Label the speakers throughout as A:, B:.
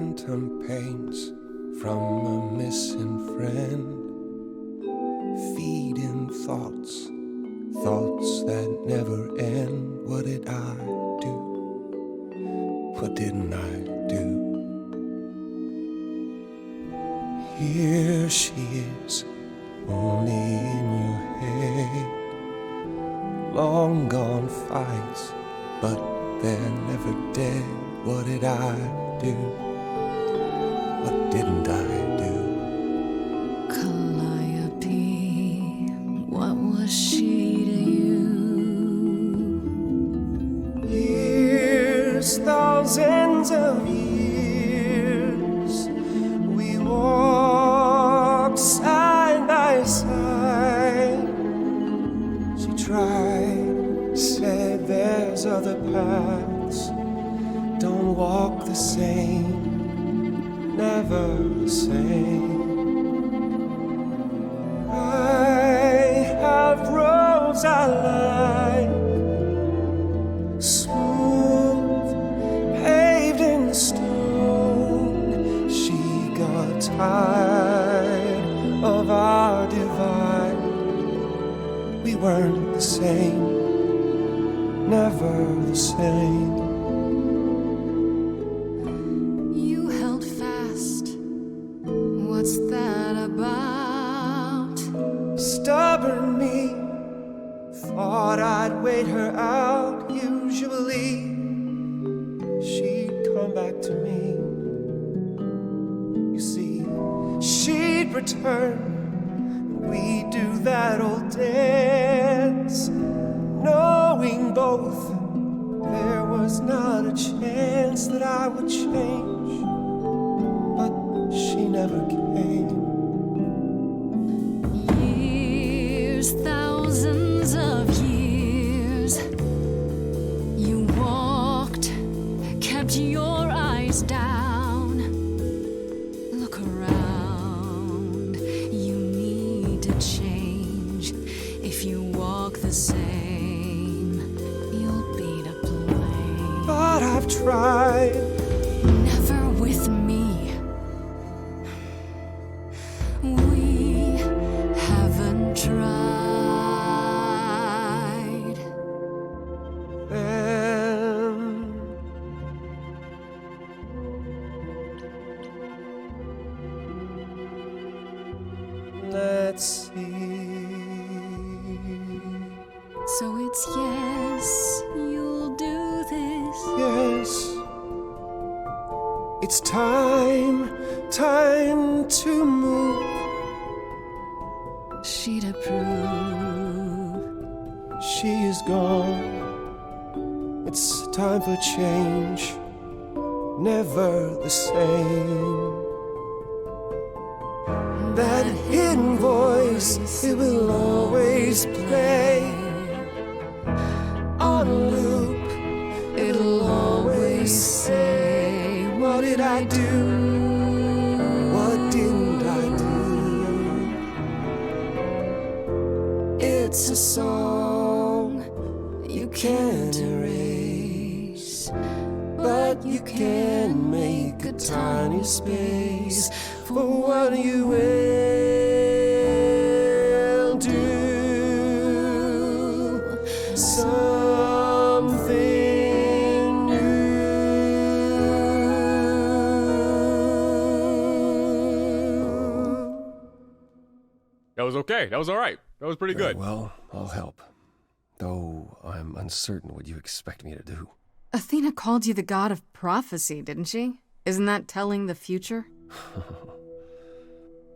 A: phantom pains from a missing friend, feeding thoughts that never end. What did I do? What didn't I do? Here she is, only in your head. Long gone fights, but they're never dead. What did I do? What didn't I do?
B: Calliope, what was she to you?
A: Years, thousands of years, we walked side by side. She tried, said there's other paths. Don't walk the same, never the same. I have roads I like, smooth, paved in stone. She got tired of our divide. We weren't the same, never the same.
B: You held fast. What's that about?
A: Stubborn me, thought I'd wait her out. Usually, she'd come back to me. You see, she'd return, and we'd do that old dance, knowing both there was not a chance that I would change. But she never came.
B: Years, thousands of years. You walked, kept your eyes down. Look around, you need to change. If you walk the same, you'll be to blame.
A: But I've tried.
B: Never with me. We haven't tried.
A: Then let's see.
B: So it's yes, you'll do this.
A: Yes, it's time to move.
B: She'd approve.
A: She is gone. It's time for change. Never the same. That hidden voice, it will always play on a loop. It'll always say, what did I do? What didn't I do? It's a song you can't erase, but you can make a tiny space for what you will do. Something new.
C: That was okay. That was all right. That was pretty good.
A: Well, I'll help. Though I'm uncertain what you expect me to do.
D: Athena called you the god of prophecy, didn't she? Isn't that telling the future?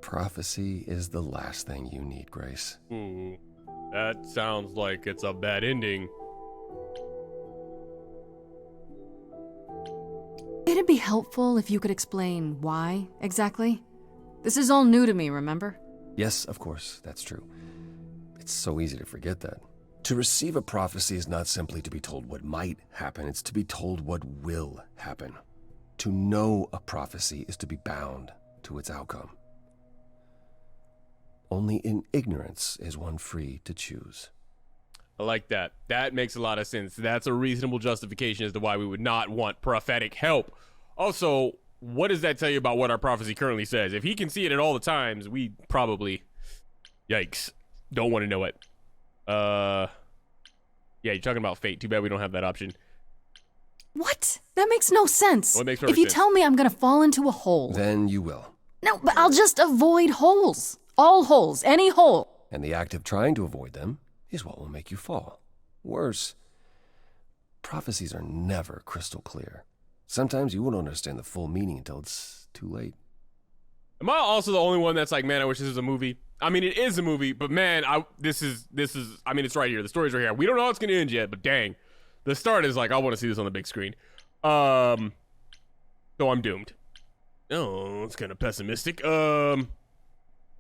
A: Prophecy is the last thing you need, Grace.
C: That sounds like it's a bad ending.
D: It'd be helpful if you could explain why, exactly. This is all new to me, remember?
A: Yes, of course, that's true. It's so easy to forget that. To receive a prophecy is not simply to be told what might happen, it's to be told what will happen. To know a prophecy is to be bound to its outcome. Only in ignorance is one free to choose.
C: I like that. That makes a lot of sense. That's a reasonable justification as to why we would not want prophetic help. Also, what does that tell you about what our prophecy currently says? If he can see it at all the times, we probably, yikes, don't want to know it. Yeah, you're talking about fate. Too bad we don't have that option.
D: What? That makes no sense.
C: Well, it makes
D: if
C: perfect
D: you
C: sense.
D: tell me I'm gonna fall into a hole.
A: Then you will.
D: No, but I'll just avoid holes. All holes, any hole.
A: And the act of trying to avoid them is what will make you fall. Worse, prophecies are never crystal clear. Sometimes you won't understand the full meaning until it's too late.
C: Am I also the only one that's like, man, I wish this was a movie? I mean, it is a movie, but man, this is, I mean, it's right here. The story's right here. We don't know how it's going to end yet, but dang. The start is like, I want to see this on the big screen. So I'm doomed. Oh, it's kind of pessimistic. How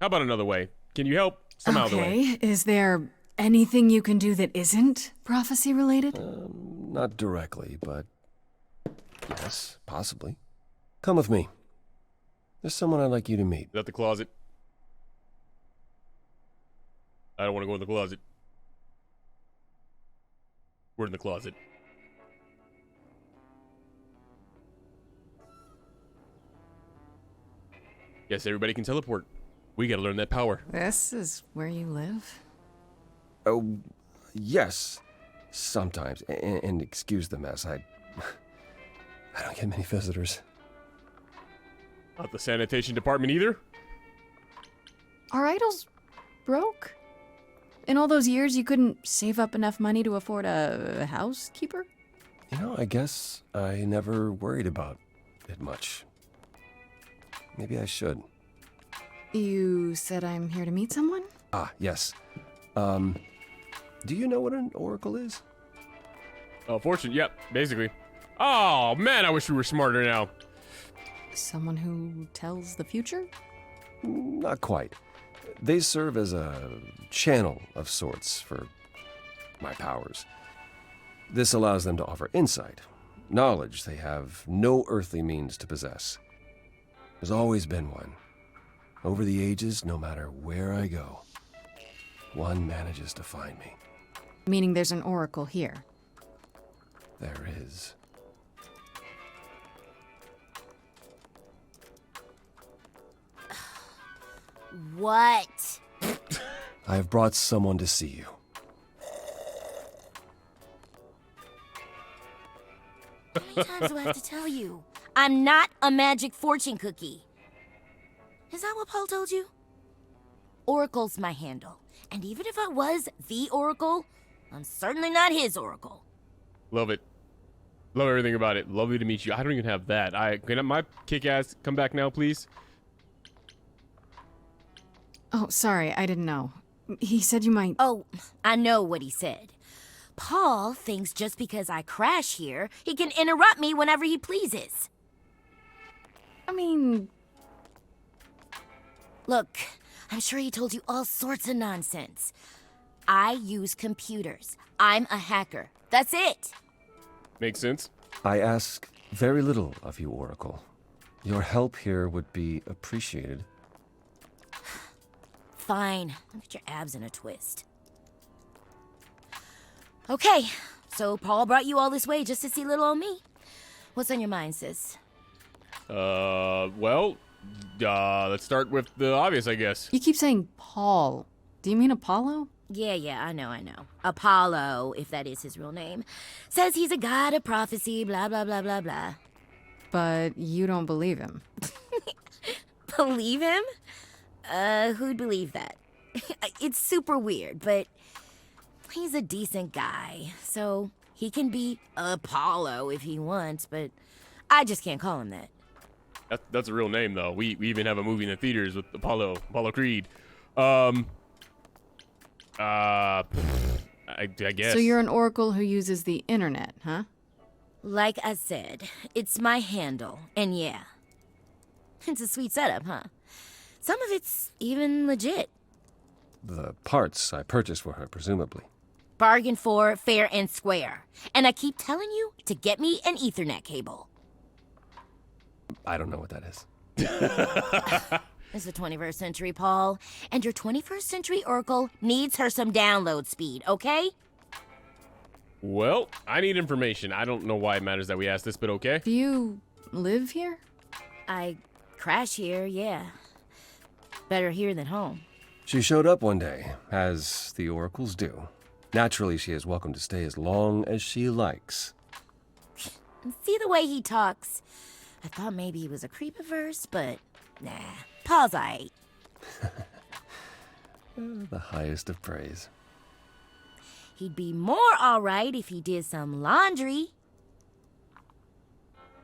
C: about another way? Can you help? Somehow the way.
D: Okay, is there anything you can do that isn't prophecy related?
A: Not directly, but yes, possibly. Come with me. There's someone I'd like you to meet.
C: Is that the closet? I don't want to go in the closet. We're in the closet. Yes, everybody can teleport. We gotta learn that power.
D: This is where you live?
A: Oh, yes, sometimes. And excuse the mess. I don't get many visitors.
C: Not the sanitation department either?
D: Are idols broke? In all those years, you couldn't save up enough money to afford a housekeeper?
A: You know, I guess I never worried about it much. Maybe I should.
D: You said I'm here to meet someone?
A: Ah, yes. Do you know what an oracle is?
C: Oh, fortune, yep, basically. Oh, man, I wish we were smarter now.
D: Someone who tells the future?
A: Not quite. They serve as a channel of sorts for my powers. This allows them to offer insight, knowledge they have no earthly means to possess. There's always been one. Over the ages, no matter where I go, one manages to find me.
D: Meaning there's an oracle here.
A: There is.
E: What?
A: I have brought someone to see you.
E: How many times do I have to tell you? I'm not a magic fortune cookie. Is that what Paul told you? Oracle's my handle. And even if I was the Oracle, I'm certainly not his Oracle.
C: Love it. Love everything about it. Lovely to meet you. I don't even have that. Can my kick-ass come back now, please?
D: Oh, sorry, I didn't know. He said you might...
E: Oh, I know what he said. Paul thinks just because I crash here, he can interrupt me whenever he pleases.
D: I mean...
E: Look, I'm sure he told you all sorts of nonsense. I use computers. I'm a hacker. That's it.
C: Makes sense.
A: I ask very little of you, Oracle. Your help here would be appreciated.
E: Fine. Look at your abs in a twist. Okay, so Paul brought you all this way just to see little old me. What's on your mind, sis?
C: Well, let's start with the obvious, I guess.
D: You keep saying Paul. Do you mean Apollo?
E: Yeah, I know. Apollo, if that is his real name, says he's a god of prophecy, blah, blah, blah, blah, blah.
D: But you don't believe him.
E: Believe him? Who'd believe that? It's super weird, but he's a decent guy, so he can be Apollo if he wants, but I just can't call him that.
C: That's a real name, though. We even have a movie in the theaters with Apollo Creed. I guess.
D: So you're an oracle who uses the internet, huh?
E: Like I said, it's my handle, and yeah. It's a sweet setup, huh? Some of it's even legit.
A: The parts I purchased for her, presumably.
E: Bargain for, fair and square. And I keep telling you to get me an Ethernet cable.
A: I don't know what that is.
E: It's the 21st century, Paul. And your 21st century Oracle needs her some download speed, okay?
C: Well, I need information. I don't know why it matters that we asked this, but okay.
D: Do you live here?
E: I crash here, yeah. Better here than home.
A: She showed up one day, as the oracles do. Naturally, she is welcome to stay as long as she likes.
E: See the way he talks? I thought maybe he was a creepiverse, but nah. Paul's aight.
A: The highest of praise.
E: He'd be more alright if he did some laundry.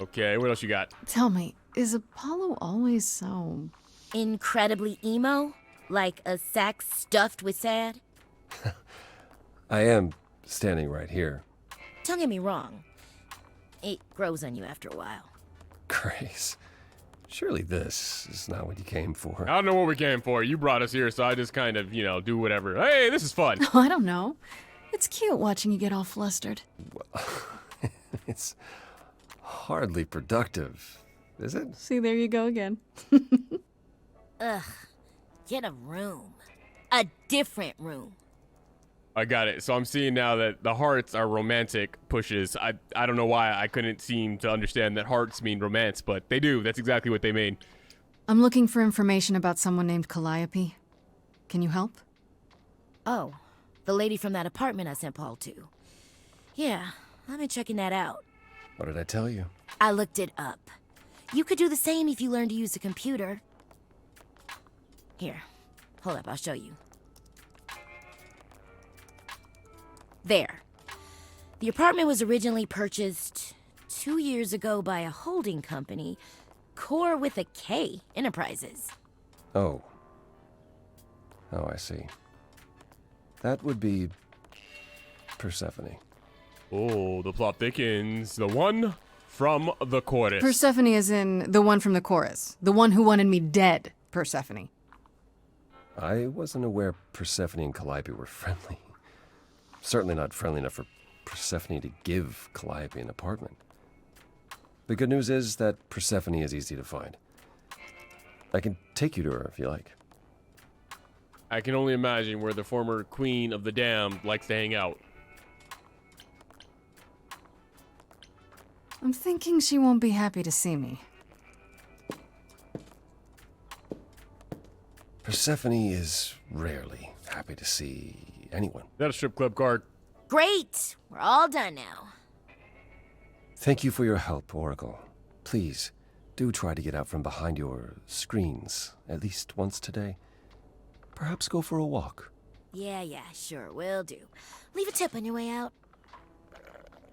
C: Okay, what else you got?
D: Tell me, is Apollo always so...
E: Incredibly emo? Like a sack stuffed with sad?
A: I am standing right here.
E: Don't get me wrong. It grows on you after a while.
A: Grace, surely this is not what you came for.
C: I don't know what we came for. You brought us here, so I just kind of, do whatever. Hey, this is fun.
D: Oh, I don't know. It's cute watching you get all flustered.
A: It's hardly productive, is it?
D: See, there you go again.
E: Ugh. Get a room. A different room.
C: I got it. So I'm seeing now that the hearts are romantic pushes. I don't know why I couldn't seem to understand that hearts mean romance, but they do. That's exactly what they mean.
D: I'm looking for information about someone named Calliope. Can you help?
E: Oh, the lady from that apartment I sent Paul to. Yeah, I've been checking that out.
A: What did I tell you?
E: I looked it up. You could do the same if you learned to use a computer. Here, hold up, I'll show you. There. The apartment was originally purchased 2 years ago by a holding company, Core with a K Enterprises.
A: Oh, I see. That would be Persephone.
C: Oh, the plot thickens. The one from the chorus.
D: Persephone is in the one from the chorus. The one who wanted me dead, Persephone.
A: I wasn't aware Persephone and Calliope were friendly. Certainly not friendly enough for Persephone to give Calliope an apartment. The good news is that Persephone is easy to find. I can take you to her if you like.
C: I can only imagine where the former queen of the damned likes to hang out.
D: I'm thinking she won't be happy to see me.
A: Persephone is rarely happy to see anyone.
C: Is that a strip club card?
E: Great! We're all done now.
A: Thank you for your help, Oracle. Please, do try to get out from behind your screens at least once today. Perhaps go for a walk.
E: Yeah, sure, will do. Leave a tip on your way out.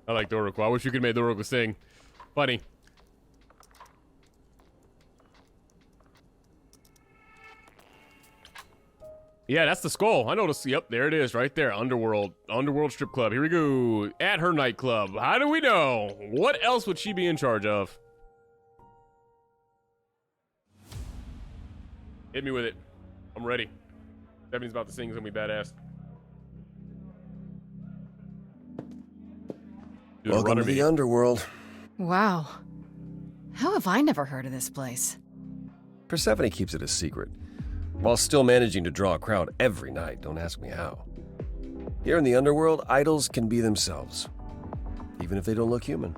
C: I like the Oracle. I wish you could make the Oracle sing. Funny. Yeah, that's the skull. I noticed. Yep, there it is, right there. Underworld strip club. Here we go. At her nightclub. How do we know? What else would she be in charge of? Hit me with it. I'm ready. Stephanie's about to sing. It's gonna be badass.
A: Welcome to the underworld.
D: Wow. How have I never heard of this place?
A: Persephone keeps it a secret, while still managing to draw a crowd every night. Don't ask me how. Here in the underworld, idols can be themselves, even if they don't look human.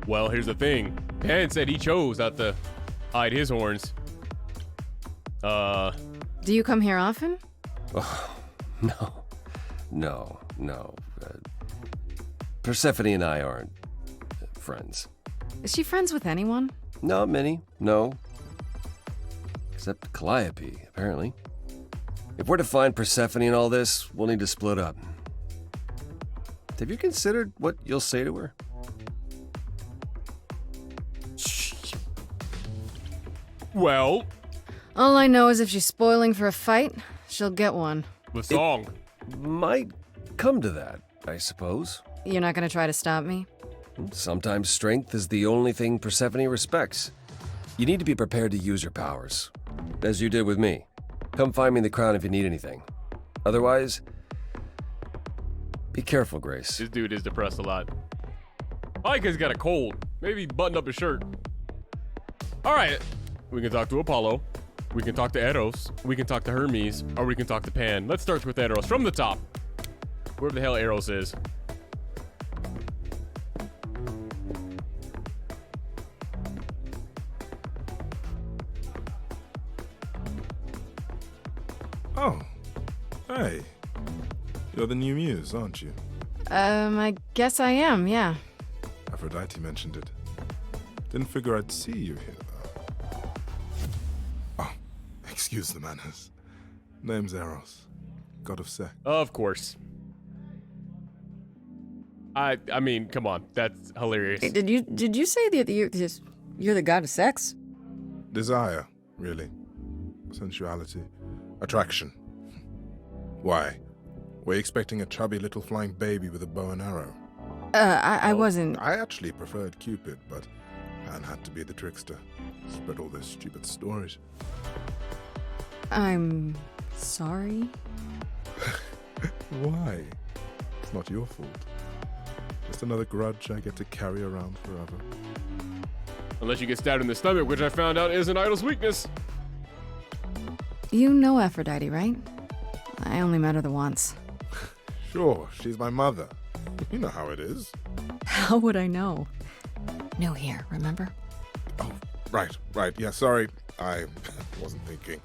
C: Well, here's the thing. Pan said he chose not to hide his horns.
D: Do you come here often?
A: Oh, no. Persephone and I aren't friends.
D: Is she friends with anyone?
A: Not many, no. Except Calliope, apparently. If we're to find Persephone in all this, we'll need to split up. Have you considered what you'll say to her?
C: Well,
D: All I know is if she's spoiling for a fight, she'll get one.
C: the song.
A: Might come to that, I suppose.
D: You're not gonna try to stop me?
A: Sometimes strength is the only thing Persephone respects. You need to be prepared to use your powers, as you did with me. Come find me in the crown if you need anything. Otherwise, be careful, Grace.
C: This dude is depressed a lot. I like he's got a cold. Maybe he buttoned up his shirt. All right. We can talk to Apollo. We can talk to Eros. We can talk to Hermes. Or we can talk to Pan. Let's start with Eros. From the top. Wherever the hell Eros is.
F: You're the new muse, aren't you?
D: I guess I am, yeah.
F: Aphrodite mentioned it. Didn't figure I'd see you here, though. Oh, excuse the manners. Name's Eros, god of sex.
C: Of course. I mean, come on, that's hilarious.
D: Hey, did you say that you're the god of sex?
F: Desire, really. Sensuality. Attraction. Why? Were you expecting a chubby little flying baby with a bow and arrow?
D: I wasn't.
F: I actually preferred Cupid, but Pan had to be the trickster. Spread all those stupid stories.
D: I'm sorry.
F: Why? It's not your fault. Just another grudge I get to carry around forever.
C: Unless you get stabbed in the stomach, which I found out is an idol's weakness.
D: You know Aphrodite, right? I only met her the once.
F: Sure, she's my mother. You know how it is.
D: How would I know? No here, remember?
F: Oh, right. Yeah, sorry. I wasn't thinking.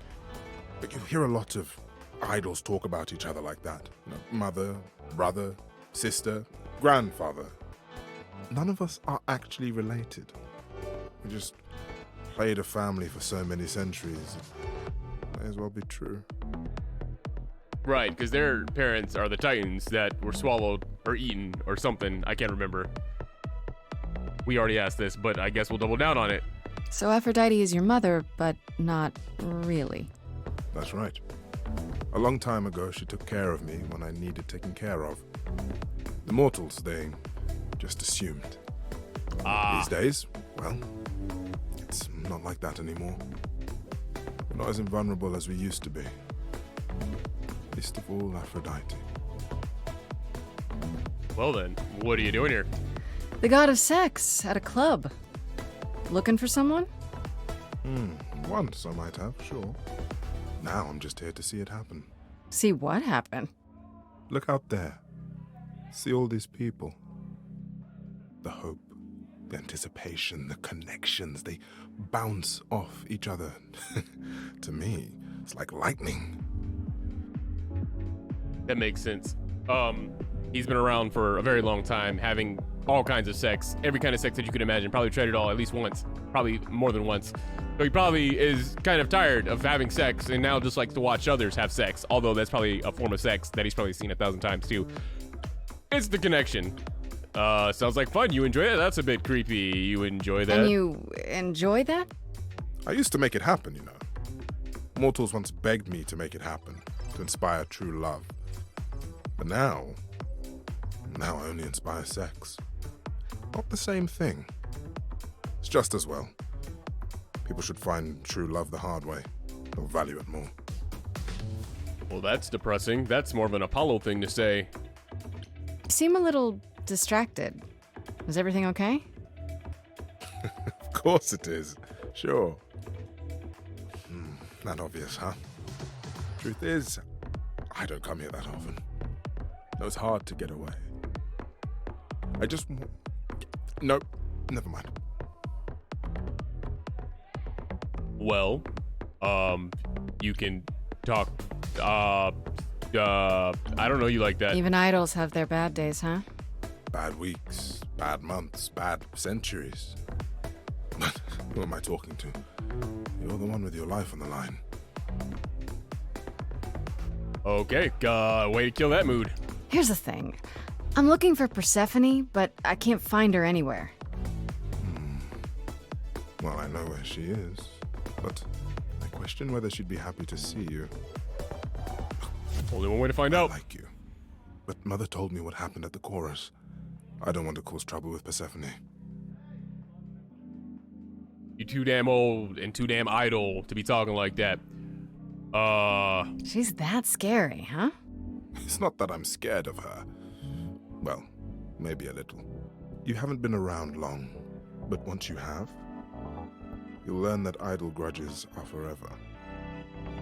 F: But you hear a lot of idols talk about each other like that. You know, mother, brother, sister, grandfather. None of us are actually related. We just played a family for so many centuries. It may as well be true.
C: Right, because their parents are the Titans that were swallowed or eaten or something. I can't remember. We already asked this, but I guess we'll double down on it.
D: So Aphrodite is your mother, but not really.
F: That's right. A long time ago, she took care of me when I needed taken care of. The mortals, they just assumed. These days, well, it's not like that anymore. We're not as invulnerable as we used to be. Least of all, Aphrodite.
C: Well then, what are you doing here?
D: The god of sex at a club. Looking for someone?
F: Once I might have, sure. Now I'm just here to see it happen.
D: See what happened?
F: Look out there. See all these people. The hope, the anticipation, the connections, they bounce off each other. To me, it's like lightning.
C: That makes sense. He's been around for a very long time, having all kinds of sex, every kind of sex that you could imagine. Probably tried it all at least once, probably more than once. So he probably is kind of tired of having sex and now just likes to watch others have sex, although that's probably a form of sex that he's probably seen 1,000 times too. It's the connection. Sounds like fun. You enjoy that? That's a bit creepy. You enjoy that?
D: And you enjoy that?
F: I used to make it happen, you know. Mortals once begged me to make it happen, to inspire true love. But now I only inspire sex. Not the same thing. It's just as well. People should find true love the hard way. They'll value it more.
C: Well, that's depressing. That's more of an Apollo thing to say.
D: You seem a little distracted. Is everything okay?
F: Of course it is. Sure. Not obvious, huh? Truth is, I don't come here that often. No, it's hard to get away. I just... Nope, never mind.
C: Well, you can talk, I don't know you like that.
D: Even idols have their bad days, huh?
F: Bad weeks, bad months, bad centuries. But who am I talking to? You're the one with your life on the line.
C: Okay, way to kill that mood.
D: Here's the thing. I'm looking for Persephone, but I can't find her anywhere.
F: Well, I know where she is, but I question whether she'd be happy to see you.
C: Only one way to find
F: I
C: out.
F: like you. But Mother told me what happened at the chorus. I don't want to cause trouble with Persephone.
C: You too damn old and too damn idle to be talking like that.
D: She's that scary, huh?
F: It's not that I'm scared of her. Well, maybe a little. You haven't been around long, but once you have, you'll learn that idle grudges are forever.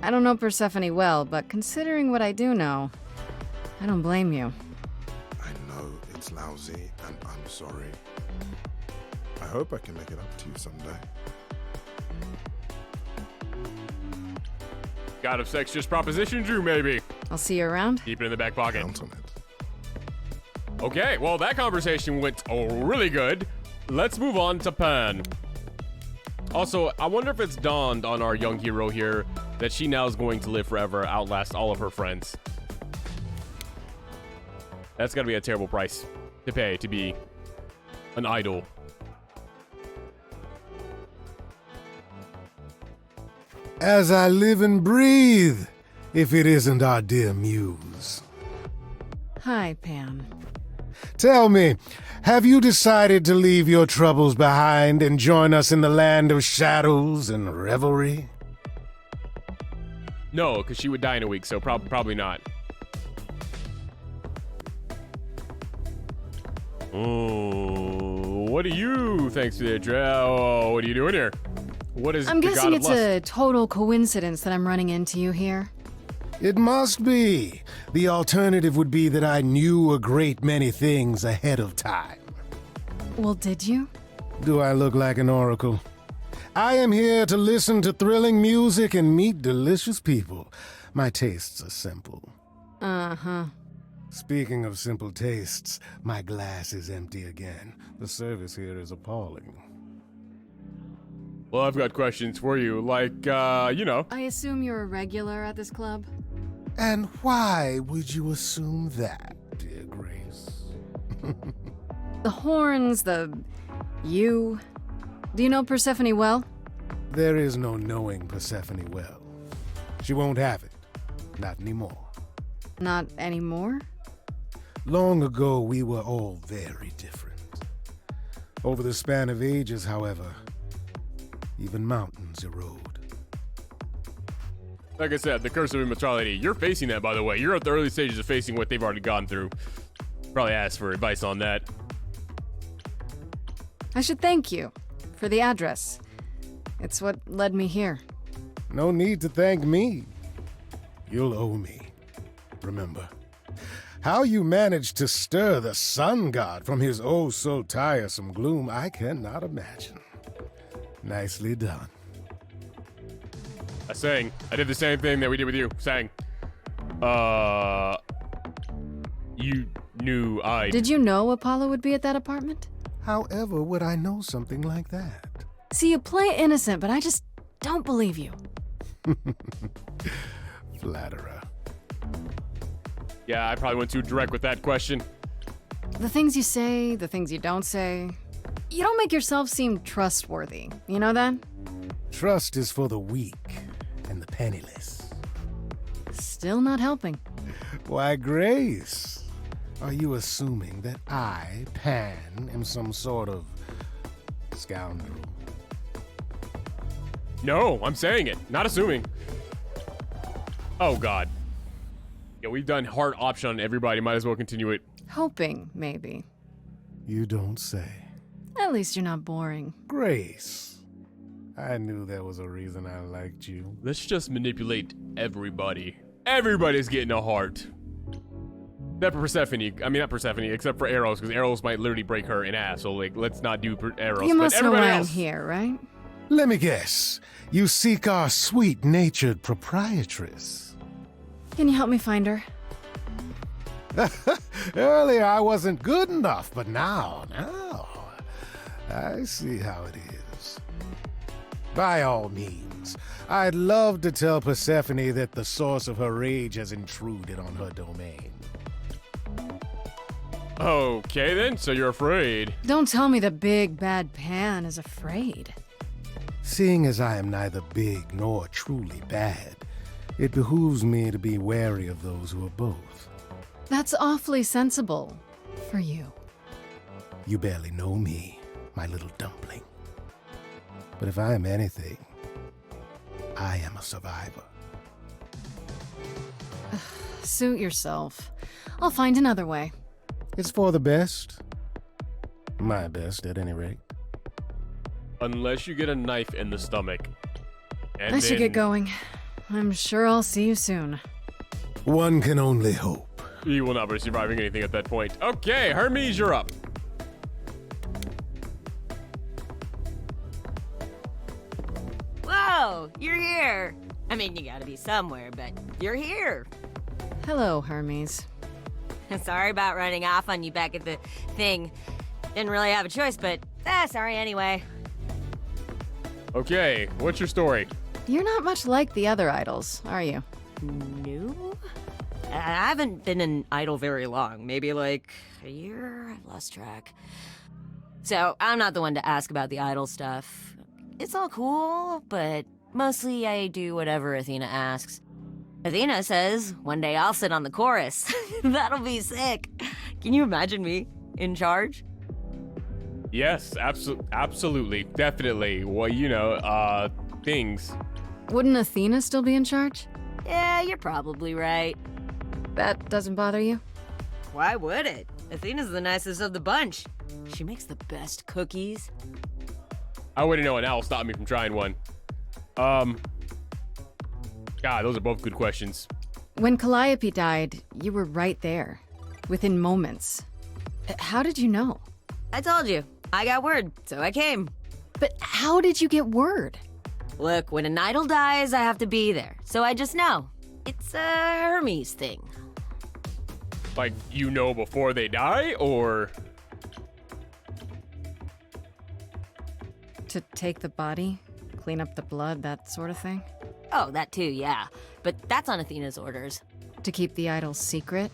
D: I don't know Persephone well, but considering what I do know, I don't blame you.
F: I know it's lousy, and I'm sorry. I hope I can make it up to you someday.
C: God of sex just propositioned you, maybe.
D: I'll see you around.
C: Keep it in the back pocket.
F: Count on it.
C: Okay, well, that conversation went really good. Let's move on to Pan. Also, I wonder if it's dawned on our young hero here that she now is going to live forever, outlast all of her friends. That's gotta be a terrible price to pay to be an idol.
G: As I live and breathe, if it isn't our dear Muse.
D: Hi, Pan.
G: Tell me, have you decided to leave your troubles behind and join us in the land of shadows and revelry?
C: No, because she would die in a week, so probably not. Oh, what do you thanks to the what are you doing here? What is
D: I'm
C: the
D: guessing
C: god
D: it's
C: of lust?
D: a total coincidence that I'm running into you here.
G: It must be. The alternative would be that I knew a great many things ahead of time.
D: Well, did you?
G: Do I look like an oracle? I am here to listen to thrilling music and meet delicious people. My tastes are simple.
D: Uh-huh.
G: Speaking of simple tastes, my glass is empty again. The service here is appalling.
C: Well, I've got questions for you, like, you know.
D: I assume you're a regular at this club?
G: And why would you assume that, dear Grace?
D: The horns, you. Do you know Persephone well?
G: There is no knowing Persephone well. She won't have it. Not anymore.
D: Not anymore?
G: Long ago, we were all very different. Over the span of ages, however, even mountains erode.
C: Like I said, the curse of immortality. You're facing that, by the way. You're at the early stages of facing what they've already gone through. Probably ask for advice on that.
D: I should thank you for the address. It's what led me here.
G: No need to thank me. You'll owe me. Remember, how you managed to stir the sun god from his oh-so-tiresome gloom, I cannot imagine. Nicely done.
C: I sang. I did the same thing that we did with you. Sang. You knew I...
D: Did you know Apollo would be at that apartment?
G: However would I know something like that?
D: See, you play innocent, but I just don't believe you.
G: Flatterer.
C: Yeah, I probably went too direct with that question.
D: The things you say, the things you don't say. You don't make yourself seem trustworthy. You know that?
G: Trust is for the weak and the penniless.
D: Still not helping.
G: Why, Grace, are you assuming that I, Pan, am some sort of scoundrel?
C: No, I'm saying it. Not assuming. Oh, God. Yeah, we've done hard option on everybody. Might as well continue it.
D: Hoping, maybe.
G: You don't say.
D: At least you're not boring.
G: Grace, I knew there was a reason I liked you.
C: Let's just manipulate everybody. Everybody's getting a heart. Except for Persephone. I mean, not Persephone, except for Eros, because Eros might literally break her in half. So, like, let's not do Eros.
D: You must
C: but
D: know why
C: everybody
D: I'm
C: else.
D: here, right?
G: Let me guess. You seek our sweet-natured proprietress.
D: Can you help me find her?
G: Earlier I wasn't good enough, but now, I see how it is. By all means, I'd love to tell Persephone that the source of her rage has intruded on her domain.
C: Okay, then. So you're afraid.
D: Don't tell me the big bad Pan is afraid.
G: Seeing as I am neither big nor truly bad, it behooves me to be wary of those who are both.
D: That's awfully sensible for you.
G: You barely know me, my little dumpling. But if I am anything, I am a survivor.
D: Suit yourself. I'll find another way.
G: It's for the best. My best, at any rate.
C: Unless you get a knife in the stomach. And
D: I should
C: then-
D: get going. I'm sure I'll see you soon.
G: One can only hope.
C: You will not be surviving anything at that point. Okay, Hermes, you're up.
E: Whoa, you're here. I mean, you gotta be somewhere, but you're here.
D: Hello, Hermes.
E: Sorry about running off on you back at the thing. Didn't really have a choice, but sorry anyway.
C: Okay, what's your story?
D: You're not much like the other idols, are you?
E: No? I haven't been an idol very long. Maybe like a year? I've lost track. So, I'm not the one to ask about the idol stuff. It's all cool, but mostly I do whatever Athena asks. Athena says one day I'll sit on the chorus. That'll be sick. Can you imagine me in charge?
C: Yes, absolutely, definitely. Well, things.
D: Wouldn't Athena still be in charge?
E: Yeah, you're probably right.
D: That doesn't bother you?
E: Why would it? Athena's the nicest of the bunch. She makes the best cookies.
C: I wouldn't know, and that'll stop me from trying one. God, those are both good questions.
D: When Calliope died, you were right there, within moments. How did you know?
E: I told you. I got word, so I came.
D: But how did you get word?
E: Look, when an idol dies, I have to be there. So I just know. It's a Hermes thing.
C: Like, before they die, or?
D: To take the body, clean up the blood, that sort of thing?
E: Oh, that too, yeah. But that's on Athena's orders.
D: To keep the idols secret?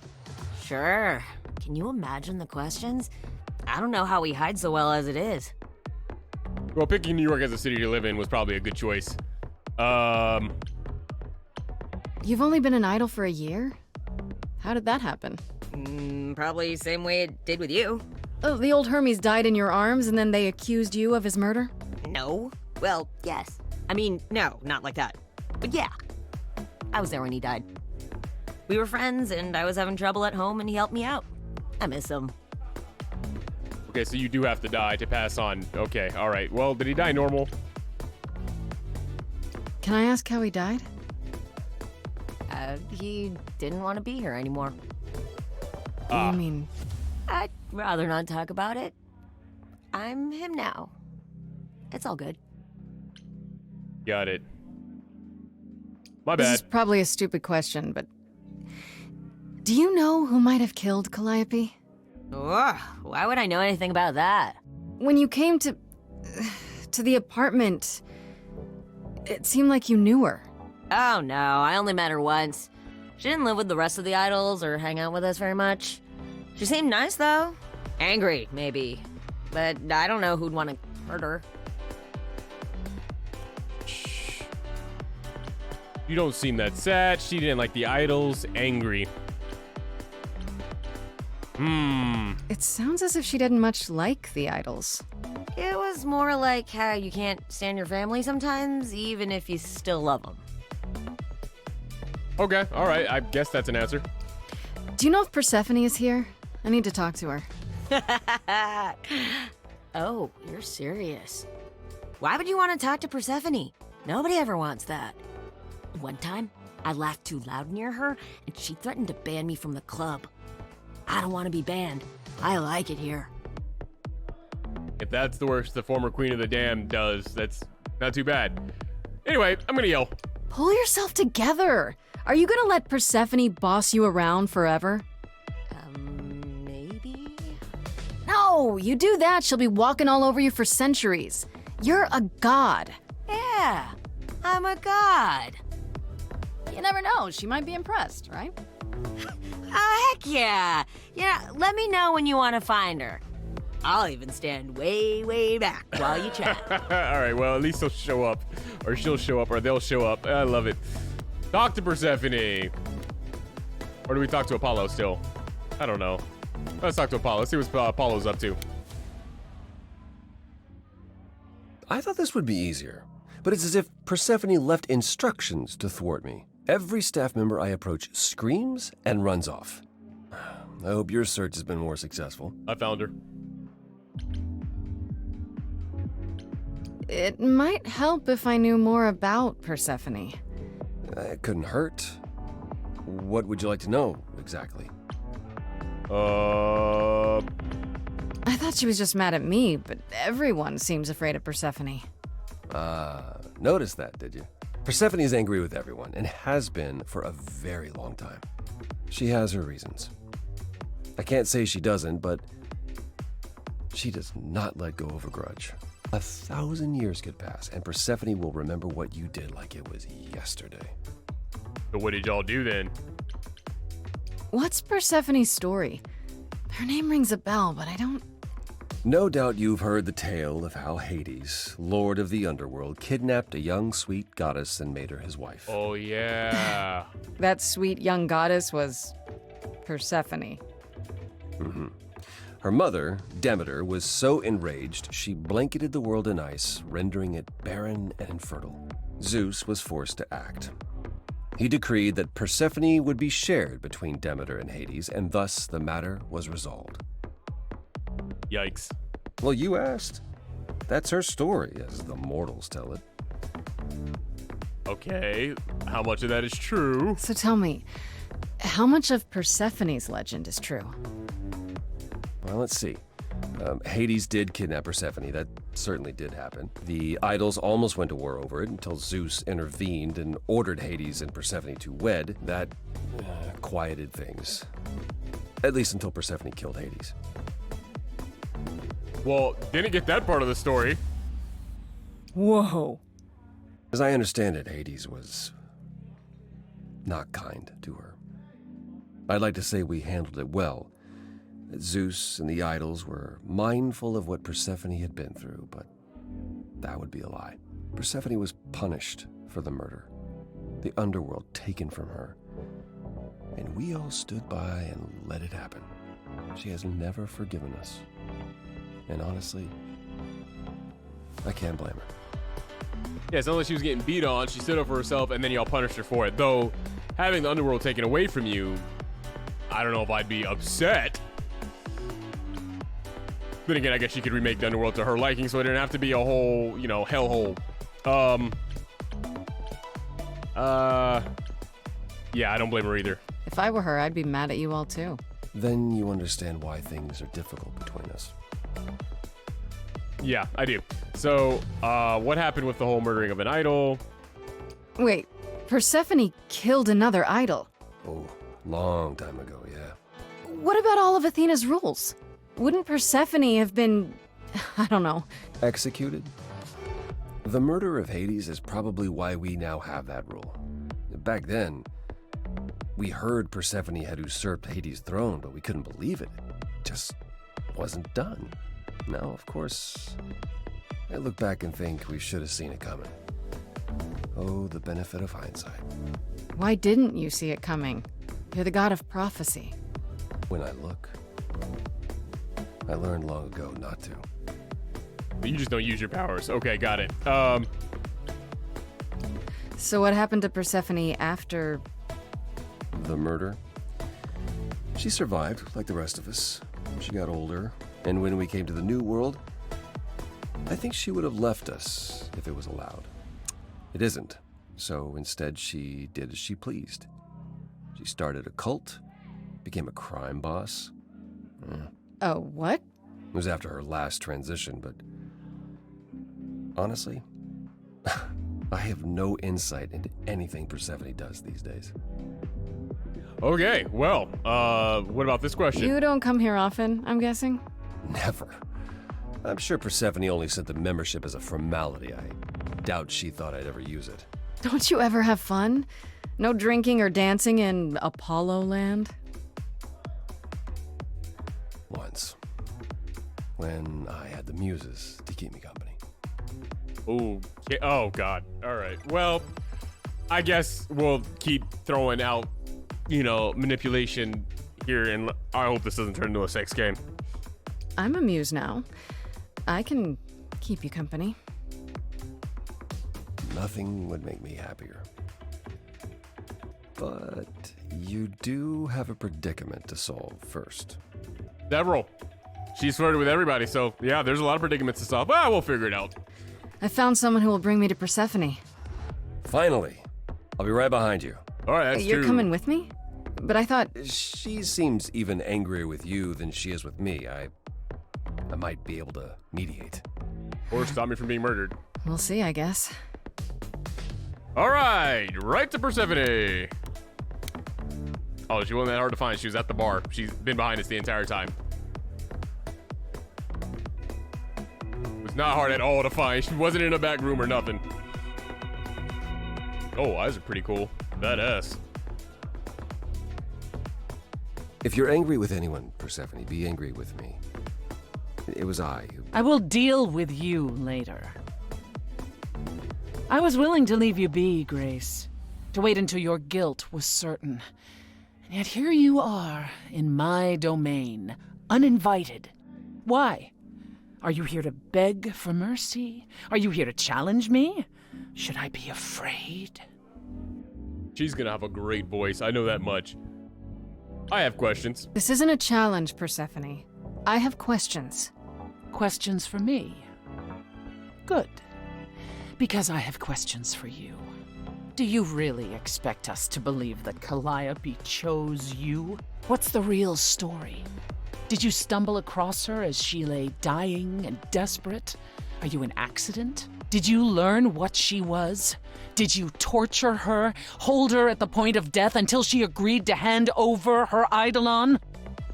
E: Sure. Can you imagine the questions? I don't know how we hide so well as it is.
C: Well, picking New York as a city to live in was probably a good choice.
D: You've only been an idol for a year? How did that happen?
E: Probably same way it did with you.
D: Oh, the old Hermes died in your arms and then they accused you of his murder?
E: No. Well, yes. I mean, no, not like that. But yeah. I was there when he died. We were friends and I was having trouble at home and he helped me out. I miss him.
C: Okay, so you do have to die to pass on. Okay, all right. Well, did he die normal?
D: Can I ask how he died?
E: He didn't want to be here anymore.
D: You mean...
E: I'd rather not talk about it. I'm him now. It's all good.
C: Got it. My
D: This
C: bad.
D: is probably a stupid question, but... Do you know who might have killed Calliope?
E: Ugh, why would I know anything about that?
D: When you came to the apartment, it seemed like you knew her.
E: Oh no, I only met her once. She didn't live with the rest of the idols or hang out with us very much. She seemed nice though. Angry, maybe. But I don't know who'd want to hurt her.
C: Shh. You don't seem that sad. She didn't like the idols. Angry.
D: It sounds as if she didn't much like the idols.
E: It was more like how you can't stand your family sometimes, even if you still love them.
C: Okay, all right. I guess that's an answer.
D: Do you know if Persephone is here? I need to talk to her.
E: Oh, you're serious. Why would you want to talk to Persephone? Nobody ever wants that. One time, I laughed too loud near her, and she threatened to ban me from the club. I don't want to be banned. I like it here.
C: If that's the worst the former Queen of the Damned does, that's not too bad. Anyway, I'm gonna yell.
D: Pull yourself together. Are you gonna let Persephone boss you around forever?
E: Maybe?
D: No, you do that, she'll be walking all over you for centuries. You're a god.
E: Yeah, I'm a god.
D: You never know, she might be impressed, right?
E: Oh, heck yeah. Yeah, let me know when you want to find her. I'll even stand way, way back while you chat.
C: All right, well, at least he'll show up. Or she'll show up, or they'll show up. I love it. Talk to Persephone. Or do we talk to Apollo still? I don't know. Let's talk to Apollo. Let's see what Apollo's up to.
A: I thought this would be easier, but it's as if Persephone left instructions to thwart me. Every staff member I approach screams and runs off. I hope your search has been more successful.
C: I found her.
D: It might help if I knew more about Persephone.
A: It couldn't hurt. What would you like to know, exactly?
D: I thought she was just mad at me, but everyone seems afraid of Persephone.
A: Noticed that, did you? Persephone is angry with everyone, and has been for a very long time. She has her reasons. I can't say she doesn't, but she does not let go of a grudge. 1,000 years could pass, and Persephone will remember what you did like it was yesterday.
C: So what did y'all do then?
D: What's Persephone's story? Her name rings a bell, but I don't...
A: No doubt you've heard the tale of how Hades, lord of the underworld, kidnapped a young sweet goddess and made her his wife.
C: Oh, yeah.
D: That sweet young goddess was Persephone.
A: Her mother, Demeter, was so enraged she blanketed the world in ice, rendering it barren and infertile. Zeus was forced to act. He decreed that Persephone would be shared between Demeter and Hades, and thus the matter was resolved.
C: Yikes.
A: Well, you asked. That's her story, as the mortals tell it.
C: Okay, how much of that is true?
D: So tell me, how much of Persephone's legend is true?
A: Well, let's see. Hades did kidnap Persephone. That certainly did happen. The idols almost went to war over it until Zeus intervened and ordered Hades and Persephone to wed. That quieted things. At least until Persephone killed Hades.
C: Well, didn't get that part of the story.
D: Whoa.
A: As I understand it, Hades was not kind to her. I'd like to say we handled it well. That Zeus and the idols were mindful of what Persephone had been through, but that would be a lie. Persephone was punished for the murder, the underworld taken from her, and we all stood by and let it happen. She has never forgiven us. And honestly, I can't blame her.
C: Yeah, it's not like she was getting beat on. She stood up for herself, and then y'all punished her for it. Though, having the underworld taken away from you, I don't know if I'd be upset. Then again, I guess she could remake the underworld to her liking, so it didn't have to be a whole, hellhole. Yeah, I don't blame her either.
D: If I were her, I'd be mad at you all too.
A: Then you understand why things are difficult between us.
C: Yeah, I do. So, what happened with the whole murdering of an idol?
D: Wait, Persephone killed another idol.
A: Oh, long time ago, yeah.
D: What about all of Athena's rules? Wouldn't Persephone have been, I don't know.
A: Executed? The murder of Hades is probably why we now have that rule. Back then, we heard Persephone had usurped Hades' throne, but we couldn't believe it. It just wasn't done. Now, of course, I look back and think we should have seen it coming. Oh, the benefit of hindsight.
D: Why didn't you see it coming? You're the god of prophecy.
A: When I look, I learned long ago not to.
C: But you just don't use your powers. Okay, got it.
D: So what happened to Persephone after...
A: The murder? She survived, like the rest of us. She got older, and when we came to the New World, I think she would have left us if it was allowed. It isn't, so instead she did as she pleased. She started a cult, became a crime boss.
D: Oh, what?
A: It was after her last transition, but honestly, I have no insight into anything Persephone does these days.
C: Okay, well, what about this question?
D: You don't come here often, I'm guessing?
A: Never. I'm sure Persephone only sent the membership as a formality. I doubt she thought I'd ever use it.
D: Don't you ever have fun? No drinking or dancing in Apollo land?
A: Once. When I had the muses to keep me company.
C: Okay. Oh, God. All right. Well, I guess we'll keep throwing out, manipulation here, and I hope this doesn't turn into a sex game.
D: I'm a muse now. I can keep you company.
A: Nothing would make me happier. But you do have a predicament to solve first.
C: Several. She's flirted with everybody, so yeah, there's a lot of predicaments to solve. Well, we'll figure it out.
D: I found someone who will bring me to Persephone.
A: Finally. I'll be right behind you.
C: All right, that's
D: You're
C: two.
D: coming with me? But I thought...
A: She seems even angrier with you than she is with me. I might be able to mediate.
C: Or stop me from being murdered.
D: We'll see, I guess.
C: All right to Persephone. Oh, she wasn't that hard to find. She was at the bar. She's been behind us the entire time. It was not hard at all to find. She wasn't in a back room or nothing. Oh, eyes are pretty cool. Badass.
A: If you're angry with anyone, Persephone, be angry with me. It was I who...
H: I will deal with you later. I was willing to leave you be, Grace, to wait until your guilt was certain. And yet here you are, in my domain, uninvited. Why? Are you here to beg for mercy? Are you here to challenge me? Should I be afraid?
C: She's gonna have a great voice. I know that much. I have questions.
D: This isn't a challenge, Persephone. I have questions.
H: Questions for me? Good. Because I have questions for you. Do you really expect us to believe that Calliope chose you? What's the real story? Did you stumble across her as she lay dying and desperate? Are you an accident? Did you learn what she was? Did you torture her, hold her at the point of death until she agreed to hand over her eidolon?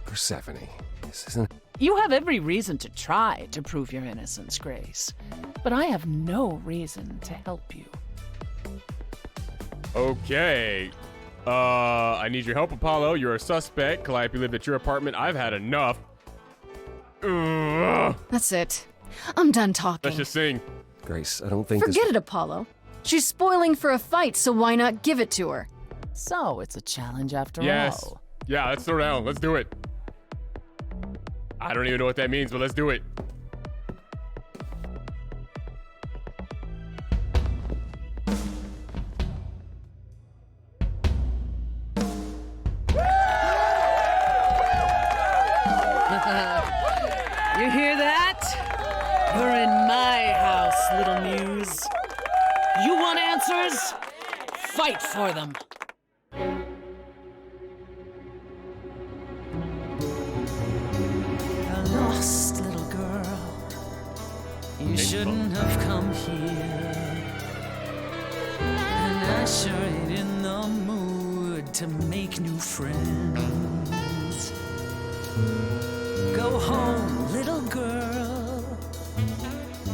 A: Persephone, this isn't...
H: You have every reason to try to prove your innocence, Grace. But I have no reason to help you.
C: Okay. I need your help, Apollo. You're a suspect. Calliope lived at your apartment. I've had enough. Ugh.
D: That's it. I'm done talking.
C: Let's just sing.
A: Grace, I don't think
D: Forget it, Apollo. She's spoiling for a fight, so why not give it to her?
H: So it's a challenge after
C: Yes.
H: all.
C: Yeah, let's throw down. Let's do it. I don't even know what that means, but let's do it.
H: You hear that? You're in my house, little muse. You want answers? Fight for them. A lost little girl. You shouldn't have come here. And I sure ain't in the mood to make new friends. Go home, little girl.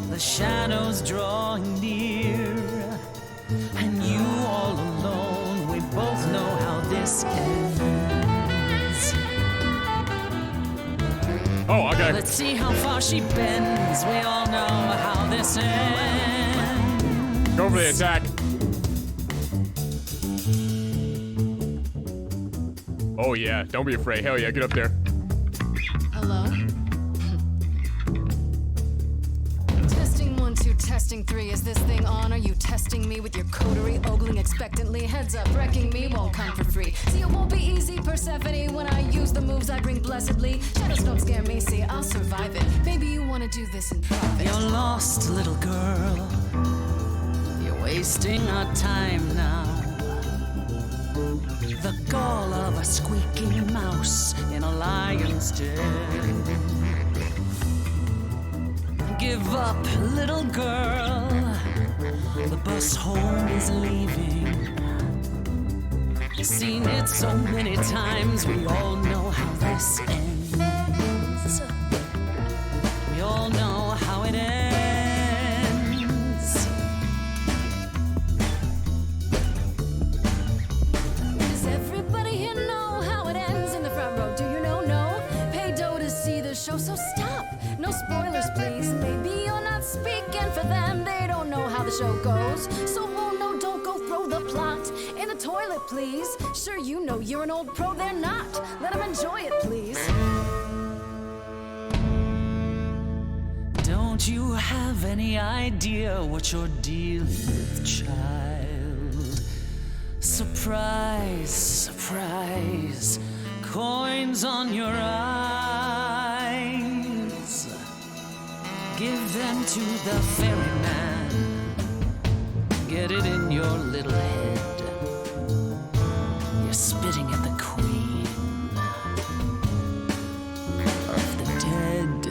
H: The shadows drawing near. And you all alone, we both know how this ends.
C: Oh, okay.
H: Let's see how far she bends. We all know how this ends.
C: Go for the attack. Oh, yeah. Don't be afraid. Hell yeah. Get up there.
D: Hello? Testing 1, 2, testing 3. Is this thing on? Are you testing me with your coterie, ogling expectantly? Heads up, wrecking me won't come for free. See, it won't be easy, Persephone, when I use the moves I bring blessedly. Shadows don't scare me, see, I'll survive it. Maybe you want to do this in private.
H: You're lost, little girl. You're wasting our time now. The gall of a squeaking mouse in a lion's den. Give up, little girl. The bus home is leaving. Seen it so many times, we all know how this ends. We all know how it ends.
D: Does everybody here know how it ends in the front row? Do you know? No? Pay dough to see the show, so stop. No spoilers, please. Maybe you're not speaking for them. They don't know how the show goes. So, oh no, don't go throw the plot in the toilet, please. Sure, you know you're an old pro, they're not. Let them enjoy it, please.
H: Don't you have any idea what you're dealing with, child? Surprise, surprise, coins on your eyes. Give them to the ferryman. Get it in your little head. You're spitting at the queen of the dead.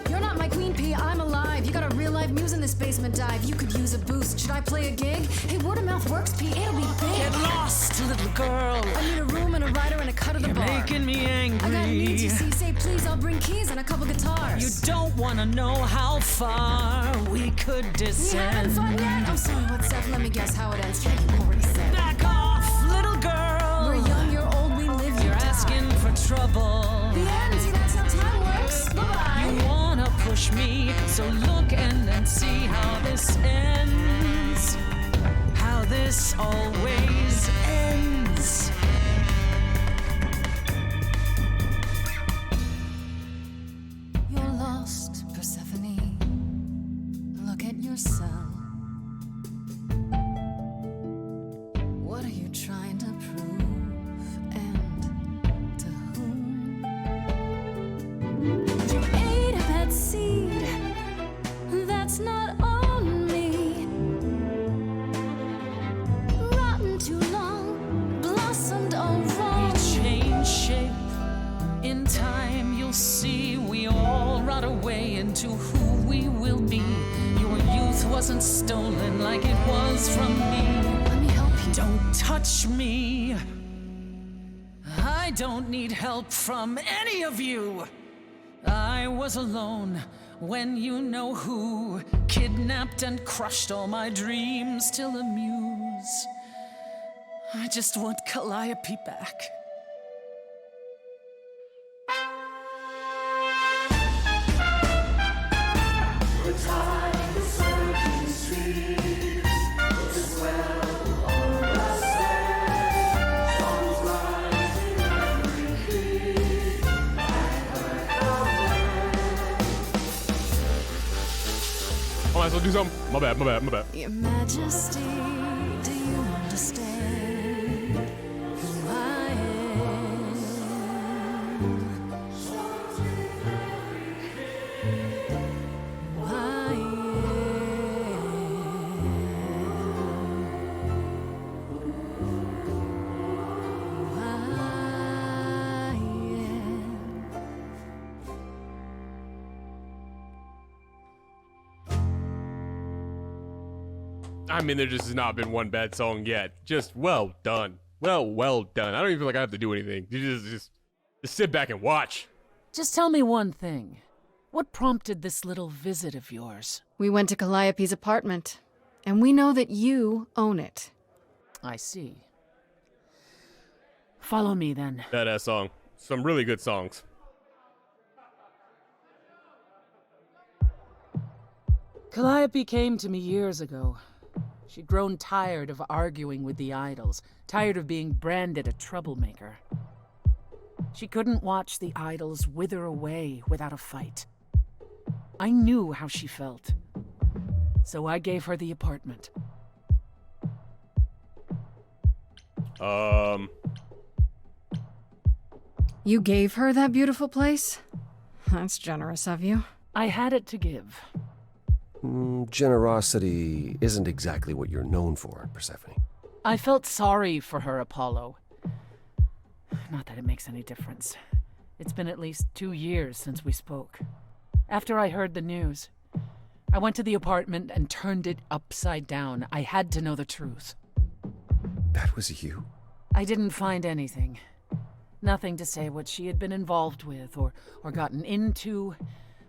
D: You're not my queen, P, I'm alive. You got a real life muse in this basement dive. You could use a boost. Should I play a gig? Hey, word of mouth works, P. It'll be big.
H: Get lost, little girl.
D: I need a room and a writer and a cut of the
H: You're
D: bar.
H: making me angry.
D: I got needs, you see. Say please, I'll bring keys and a couple guitars.
H: You don't want to know how far we could
D: You
H: descend.
D: having fun yet? I'm sorry, what's up? Let me guess how it ends. Yeah, you already said.
H: Back off, little girl.
D: We're young, you're old, we live,
H: You're asking for trouble.
D: The end, see, that's how time works. Bye-bye.
H: You wanna push me, so look and then see how this ends. How this always ends.
D: You're lost, Persephone. Look at yourself. What are you trying to prove? And to whom? You ate a bad seed. That's not on me. Rotten too long, blossomed all wrong.
H: We change shape. In time, you'll see we all rot away into who we will be. Your youth wasn't stolen like it was from me.
D: Let me help you.
H: Don't touch me. I don't need help from any of you. I was alone when you know who kidnapped and crushed all my dreams till a muse. I just want Calliope back.
C: I might as well do something. My bad.
D: Your Majesty, do you understand who I am? Who I
C: I mean, there just has not been one bad song yet. Just well done. Well done. I don't even feel like I have to do anything. You just sit back and watch.
H: Just tell me one thing. What prompted this little visit of yours?
I: We went to Calliope's apartment, and we know that you own it.
H: I see. Follow me, then.
C: That song. Some really good songs.
H: Calliope came to me years ago. She'd grown tired of arguing with the idols, tired of being branded a troublemaker. She couldn't watch the idols wither away without a fight. I knew how she felt, so I gave her the apartment.
I: You gave her that beautiful place? That's generous of you.
H: I had it to give.
A: Generosity isn't exactly what you're known for, Persephone.
H: I felt sorry for her, Apollo. Not that it makes any difference. It's been at least 2 years since we spoke. After I heard the news, I went to the apartment and turned it upside down. I had to know the truth.
A: That was you?
H: I didn't find anything. Nothing to say what she had been involved with, or gotten into,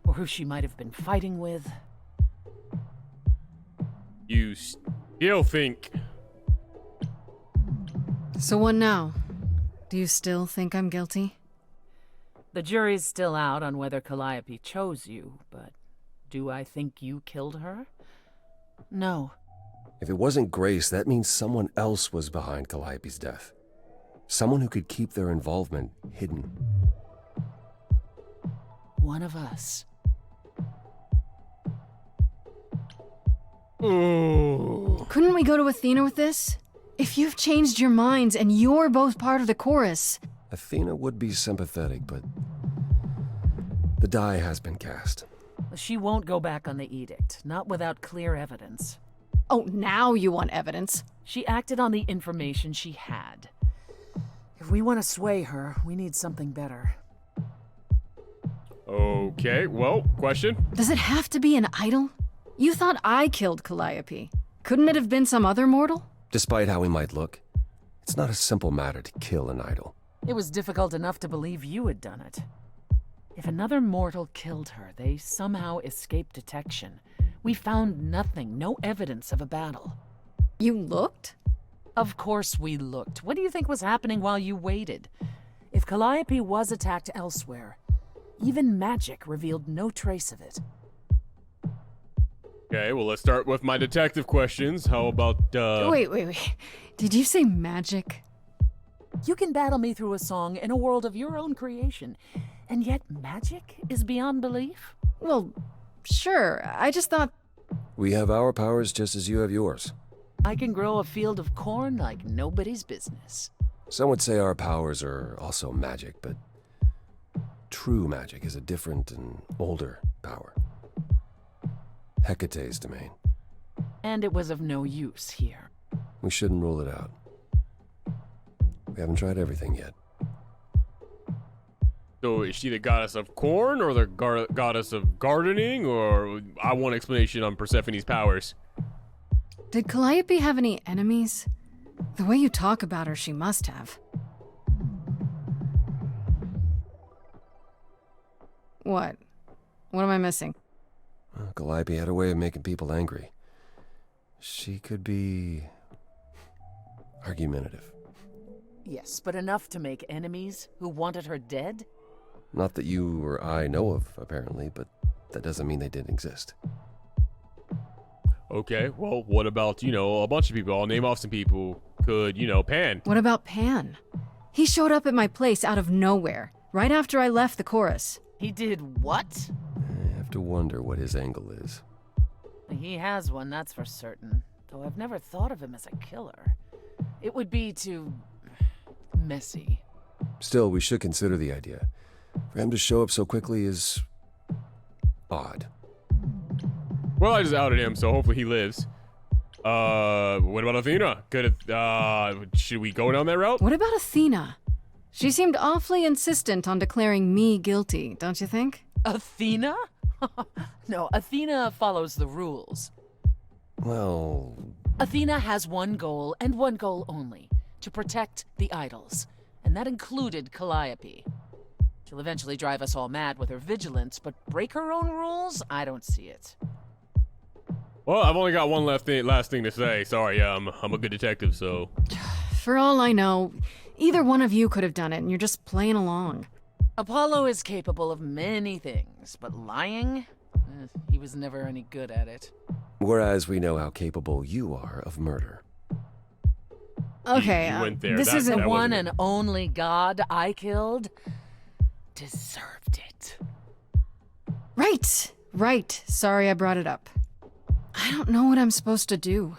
H: or who she might have been fighting with.
C: You still think...
I: So what now? Do you still think I'm guilty?
H: The jury's still out on whether Calliope chose you, but do I think you killed her? No.
A: If it wasn't Grace, that means someone else was behind Calliope's death. Someone who could keep their involvement hidden.
H: One of us.
C: Ooh.
I: Couldn't we go to Athena with this? If you've changed your minds and you're both part of the chorus.
A: Athena would be sympathetic, but the die has been cast.
H: She won't go back on the edict, not without clear evidence.
I: Oh, now you want evidence.
H: She acted on the information she had. If we want to sway her, we need something better.
C: Okay, well, question?
I: Does it have to be an idol? You thought I killed Calliope. Couldn't it have been some other mortal?
A: Despite how he might look, it's not a simple matter to kill an idol.
H: It was difficult enough to believe you had done it. If another mortal killed her, they somehow escaped detection. We found nothing, no evidence of a battle.
I: You looked?
H: Of course we looked. What do you think was happening while you waited? If Calliope was attacked elsewhere, even magic revealed no trace of it.
C: Okay, well, let's start with my detective questions. How about,
I: Wait. Did you say magic?
H: You can battle me through a song in a world of your own creation, and yet magic is beyond belief?
I: Well, sure. I just thought...
A: We have our powers just as you have yours.
H: I can grow a field of corn like nobody's business.
A: Some would say our powers are also magic, but true magic is a different and older power. Hecate's domain.
H: And it was of no use here.
A: We shouldn't rule it out. We haven't tried everything yet.
C: So is she the goddess of corn or the goddess of gardening? Or I want explanation on Persephone's powers.
I: Did Calliope have any enemies? The way you talk about her, she must have. What? What am I missing?
A: Calliope had a way of making people angry. She could be argumentative.
H: Yes, but enough to make enemies who wanted her dead?
A: Not that you or I know of, apparently, but that doesn't mean they didn't exist.
C: Okay, well, what about, a bunch of people? I'll name off some people. Could, Pan.
I: What about Pan? He showed up at my place out of nowhere, right after I left the chorus.
H: He did what?
A: I have to wonder what his angle is.
H: He has one, that's for certain. Though I've never thought of him as a killer. It would be too... messy.
A: Still, we should consider the idea. For him to show up so quickly is... odd.
C: Well, I just outed him, so hopefully he lives. What about Athena? Should we go down that route?
I: What about Athena? She seemed awfully insistent on declaring me guilty, don't you think?
H: Athena? No, Athena follows the rules.
A: Well...
H: Athena has one goal, and one goal only. To protect the idols. And that included Calliope. She'll eventually drive us all mad with her vigilance, but break her own rules? I don't see it.
C: Well, I've only got one last thing to say. Sorry, I'm a good detective, so...
I: For all I know, either one of you could have done it, and you're just playing along.
H: Apollo is capable of many things, but lying? He was never any good at it.
A: Whereas we know how capable you are of murder.
I: Okay,
C: You went there.
I: this isn't
H: The one
C: wasn't
H: and only god I killed deserved it.
I: Right. Sorry I brought it up. I don't know what I'm supposed to do.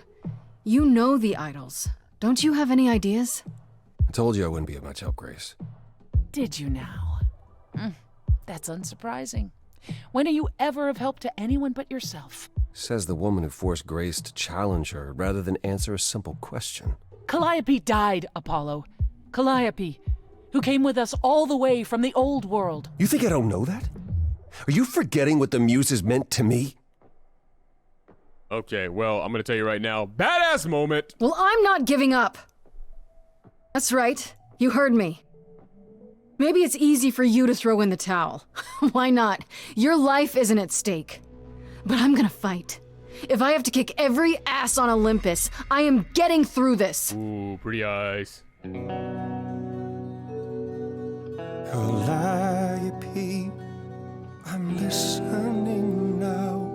I: You know the idols. Don't you have any ideas?
A: I told you I wouldn't be of much help, Grace.
H: Did you now? That's unsurprising. When are you ever of help to anyone but yourself?
A: Says the woman who forced Grace to challenge her rather than answer a simple question.
H: Calliope died, Apollo. Calliope, who came with us all the way from the old world.
A: You think I don't know that? Are you forgetting what the Muses meant to me?
C: Okay, well, I'm gonna tell you right now. Badass moment!
I: Well, I'm not giving up. That's right. You heard me. Maybe it's easy for you to throw in the towel. Why not? Your life isn't at stake. But I'm gonna fight. If I have to kick every ass on Olympus, I am getting through this.
C: Ooh, pretty eyes.
A: Calliope, I'm listening now.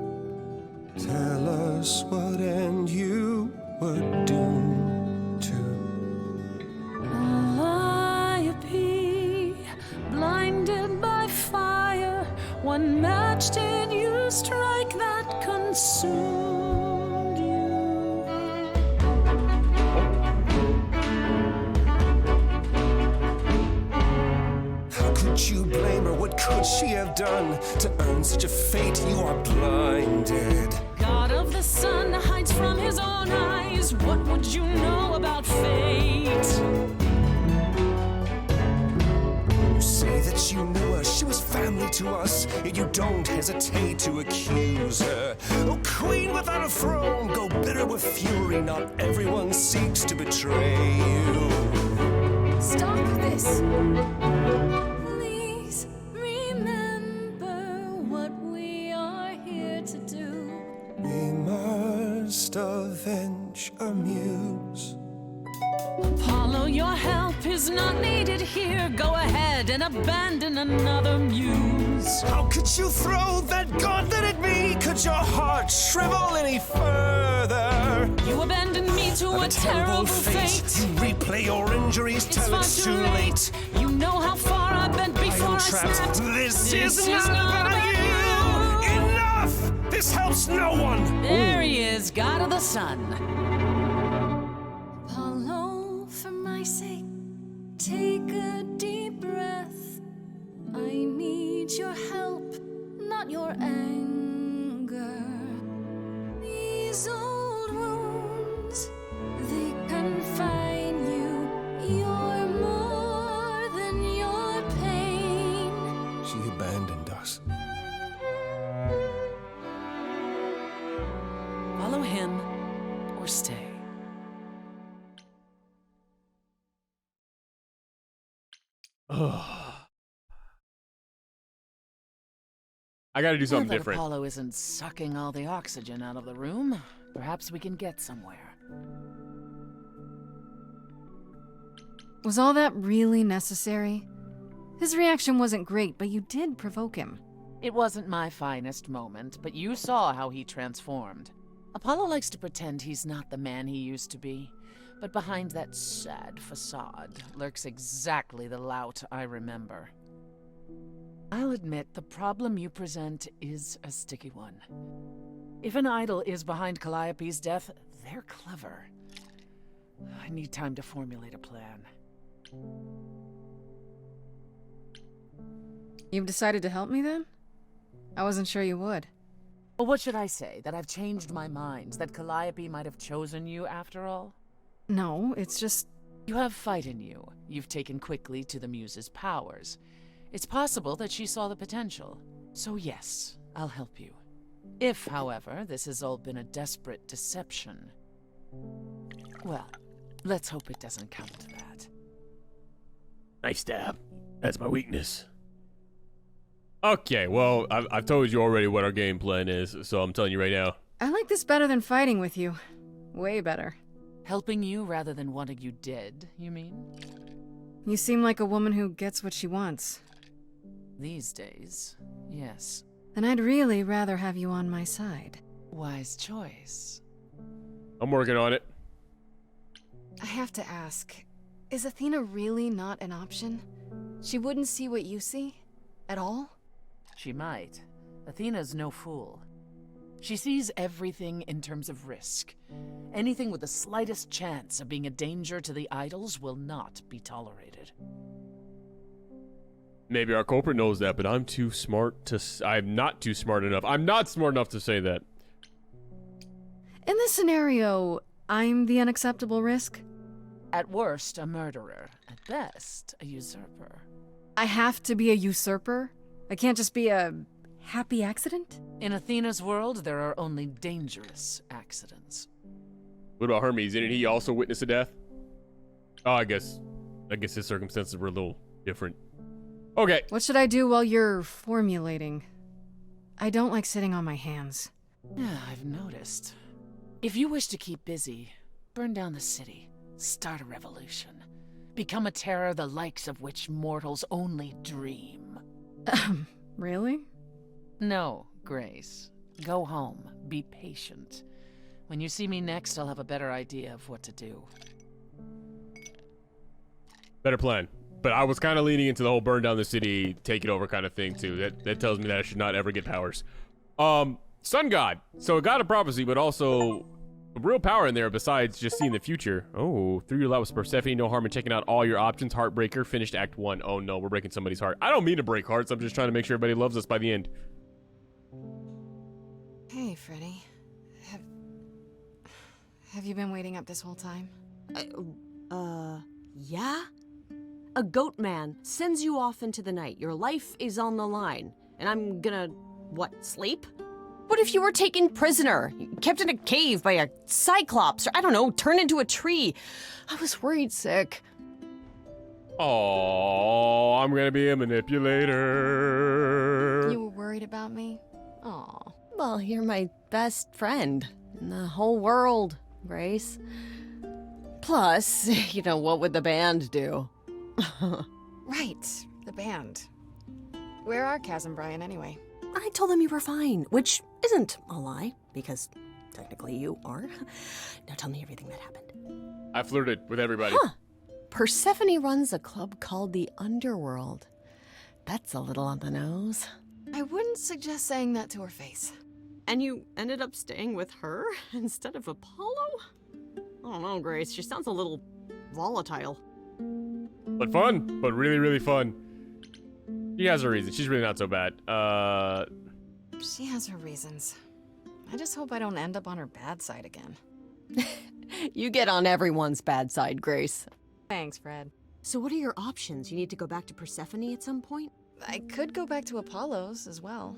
A: Tell us what end you were doomed to.
B: Calliope, blinded by fire, one match did you strike that consumed you.
A: How could you blame her? What could she have done to earn such a fate? You are blinded.
B: God of the sun hides from his own eyes. What would you know about fate? You
A: say that you know her, she was family to us, yet you don't hesitate to accuse her. Oh, queen without a throne, go bitter with fury, not everyone seeks to betray you.
D: Stop this! Please remember what we are here to do.
A: We must avenge our muse.
H: Apollo, your help is not needed here. Go ahead and abandon another muse.
A: How could you throw that gauntlet at me? Could your heart shrivel any further?
H: You abandoned me to a terrible fate.
A: You replay your injuries
H: It's
A: till
H: far
A: it's
H: too late. You know how far I've been before I
A: trapped.
H: snapped.
A: This is
H: is
A: not
H: not
A: about
H: about
A: you. Enough! This helps no one.
H: There he is, God of the Sun.
D: Apollo, for my sake, take a deep breath. I need your help, not your anger. These old wounds, they confine you. You're more than your pain.
A: She abandoned us.
H: Follow him or stay.
C: I gotta do something
H: Now that
C: different.
H: Apollo isn't sucking all the oxygen out of the room, perhaps we can get somewhere.
I: Was all that really necessary? His reaction wasn't great, but you did provoke him.
H: It wasn't my finest moment, but you saw how he transformed. Apollo likes to pretend he's not the man he used to be, but behind that sad facade lurks exactly the lout I remember. I'll admit the problem you present is a sticky one. If an idol is behind Calliope's death, they're clever. I need time to formulate a plan.
I: You've decided to help me then? I wasn't sure you would.
H: Well, what should I say? That I've changed my mind? That Calliope might have chosen you after all?
I: No, it's just...
H: You have fight in you. You've taken quickly to the Muse's powers. It's possible that she saw the potential. So yes, I'll help you. If, however, this has all been a desperate deception, well, let's hope it doesn't come to that.
C: Nice stab. That's my weakness. Okay, well, I've told you already what our game plan is, so I'm telling you right now.
I: I like this better than fighting with you. Way better.
H: Helping you rather than wanting you dead, you mean?
I: You seem like a woman who gets what she wants.
H: These days, yes.
I: Then I'd really rather have you on my side.
H: Wise choice.
C: I'm working on it.
I: I have to ask, is Athena really not an option? She wouldn't see what you see? At all?
H: She might. Athena's no fool. She sees everything in terms of risk. Anything with the slightest chance of being a danger to the idols will not be tolerated.
C: Maybe our culprit knows that, but I'm too smart to... I'm not too smart enough. I'm not smart enough to say that.
I: In this scenario, I'm the unacceptable risk?
H: At worst, a murderer. At best, a usurper.
I: I have to be a usurper? I can't just be a happy accident?
H: In Athena's world, there are only dangerous accidents.
C: What about Hermes? Didn't he also witness a death? Oh, I guess his circumstances were a little different. Okay.
I: What should I do while you're formulating? I don't like sitting on my hands.
H: Yeah, I've noticed. If you wish to keep busy, burn down the city, start a revolution, become a terror the likes of which mortals only dream.
I: Really?
H: No, Grace. Go home. Be patient. When you see me next, I'll have a better idea of what to do.
C: Better plan. But I was kind of leaning into the whole burn down the city, take it over kind of thing, too. That tells me that I should not ever get powers. Sun God. So a god of prophecy, but also a real power in there besides just seeing the future. Oh, through your love with Persephone, no harm in checking out all your options. Heartbreaker, finished Act 1. Oh no, we're breaking somebody's heart. I don't mean to break hearts. I'm just trying to make sure everybody loves us by the end.
I: Hey, Freddy. Have you been waiting up this whole time?
E: Yeah?
J: A goat man sends you off into the night. Your life is on the line. And I'm gonna, what, sleep? What if you were taken prisoner, kept in a cave by a cyclops, or I don't know, turned into a tree? I was worried sick.
C: Oh, I'm gonna be a manipulator.
I: You were worried about me? Aw.
J: Well, you're my best friend in the whole world, Grace. Plus, you know, what would the band do?
I: Right, the band. Where are Kaz and Brian anyway?
J: I told them you were fine, which isn't a lie, because technically you are. Now tell me everything that happened.
C: I flirted with everybody.
J: Huh. Persephone runs a club called the Underworld. That's a little on the nose.
I: I wouldn't suggest saying that to her face.
J: And you ended up staying with her instead of Apollo? I don't know, Grace. She sounds a little volatile.
C: But fun. But really, really fun. She has her reason. She's really not so bad.
I: She has her reasons. I just hope I don't end up on her bad side again.
J: You get on everyone's bad side, Grace.
I: Thanks, Fred.
J: So what are your options? You need to go back to Persephone at some point?
I: I could go back to Apollo's as well.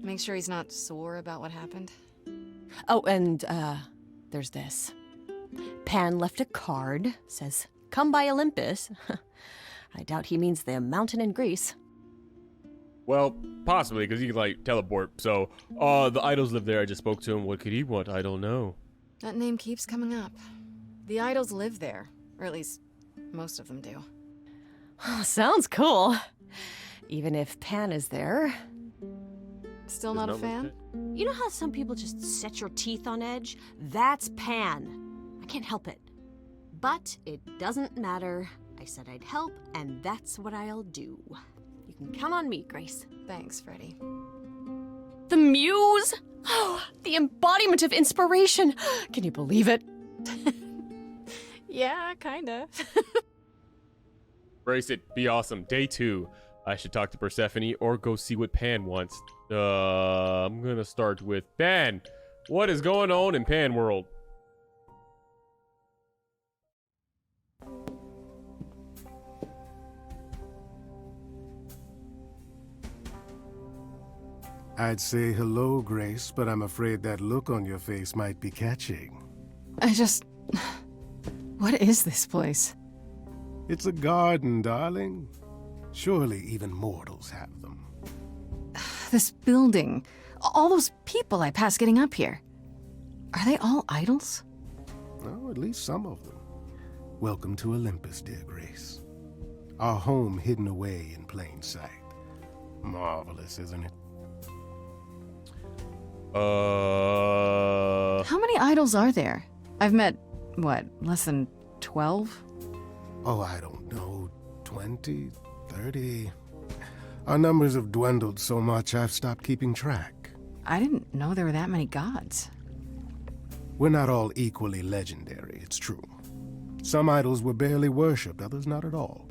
I: Make sure he's not sore about what happened.
J: Oh, and, there's this. Pan left a card, says, "Come by Olympus." I doubt he means the mountain in Greece.
C: Well, possibly, because he can, like, teleport. So, the idols live there. I just spoke to him. What could he want? I don't know.
I: That name keeps coming up. The idols live there, or at least most of them do.
J: Sounds cool. Even if Pan is there.
I: Still not a fan?
J: You know how some people just set your teeth on edge? That's Pan. I can't help it. But it doesn't matter. I said I'd help, and that's what I'll do. You can count on me, Grace.
I: Thanks, Freddie.
J: The Muse? Oh, the embodiment of inspiration. Can you believe it?
I: Yeah, kinda.
C: Brace it. Be awesome. Day 2. I should talk to Persephone or go see what Pan wants. I'm gonna start with Pan. What is going on in Pan World?
G: I'd say hello, Grace, but I'm afraid that look on your face might be catching.
I: What is this place?
G: It's a garden, darling. Surely even mortals have them.
I: This building. All those people I pass getting up here. Are they all idols?
G: Oh, at least some of them. Welcome to Olympus, dear Grace. Our home hidden away in plain sight. Marvelous, isn't it?
I: How many idols are there? I've met, less than 12?
G: Oh, I don't know. 20, 30. Our numbers have dwindled so much I've stopped keeping track.
I: I didn't know there were that many gods.
G: We're not all equally legendary, it's true. Some idols were barely worshipped, others not at all.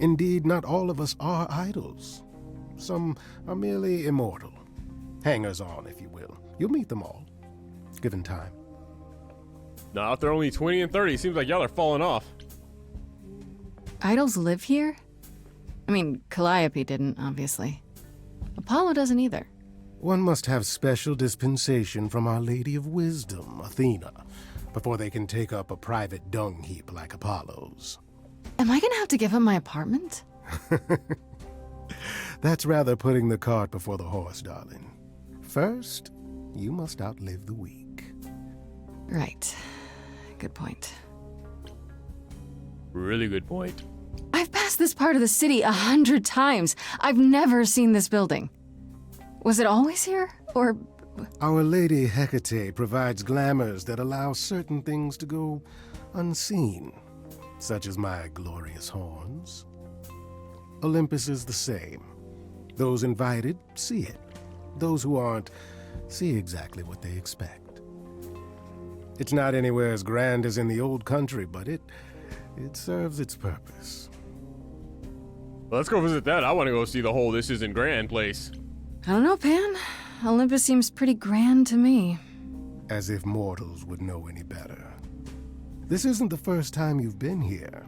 G: Indeed, not all of us are idols. Some are merely immortal. Hangers-on, if you will. You'll meet them all, given time.
C: Nah, if they're only 20 and 30, seems like y'all are falling off.
I: Idols live here? I mean, Calliope didn't, obviously. Apollo doesn't either.
G: One must have special dispensation from Our Lady of Wisdom, Athena, before they can take up a private dung heap like Apollo's.
I: Am I gonna have to give up my apartment?
G: That's rather putting the cart before the horse, darling. First, you must outlive the week.
I: Right. Good point.
C: Really good point.
I: I've passed this part of the city 100 times. I've never seen this building. Was it always here, or...?
G: Our Lady Hecate provides glamours that allow certain things to go unseen, such as my glorious horns. Olympus is the same. Those invited see it. Those who aren't see exactly what they expect. It's not anywhere as grand as in the old country, but it serves its purpose.
C: Well, let's go visit that. I want to go see the whole This Isn't Grand place.
I: I don't know, Pan. Olympus seems pretty grand to me.
G: As if mortals would know any better. This isn't the first time you've been here.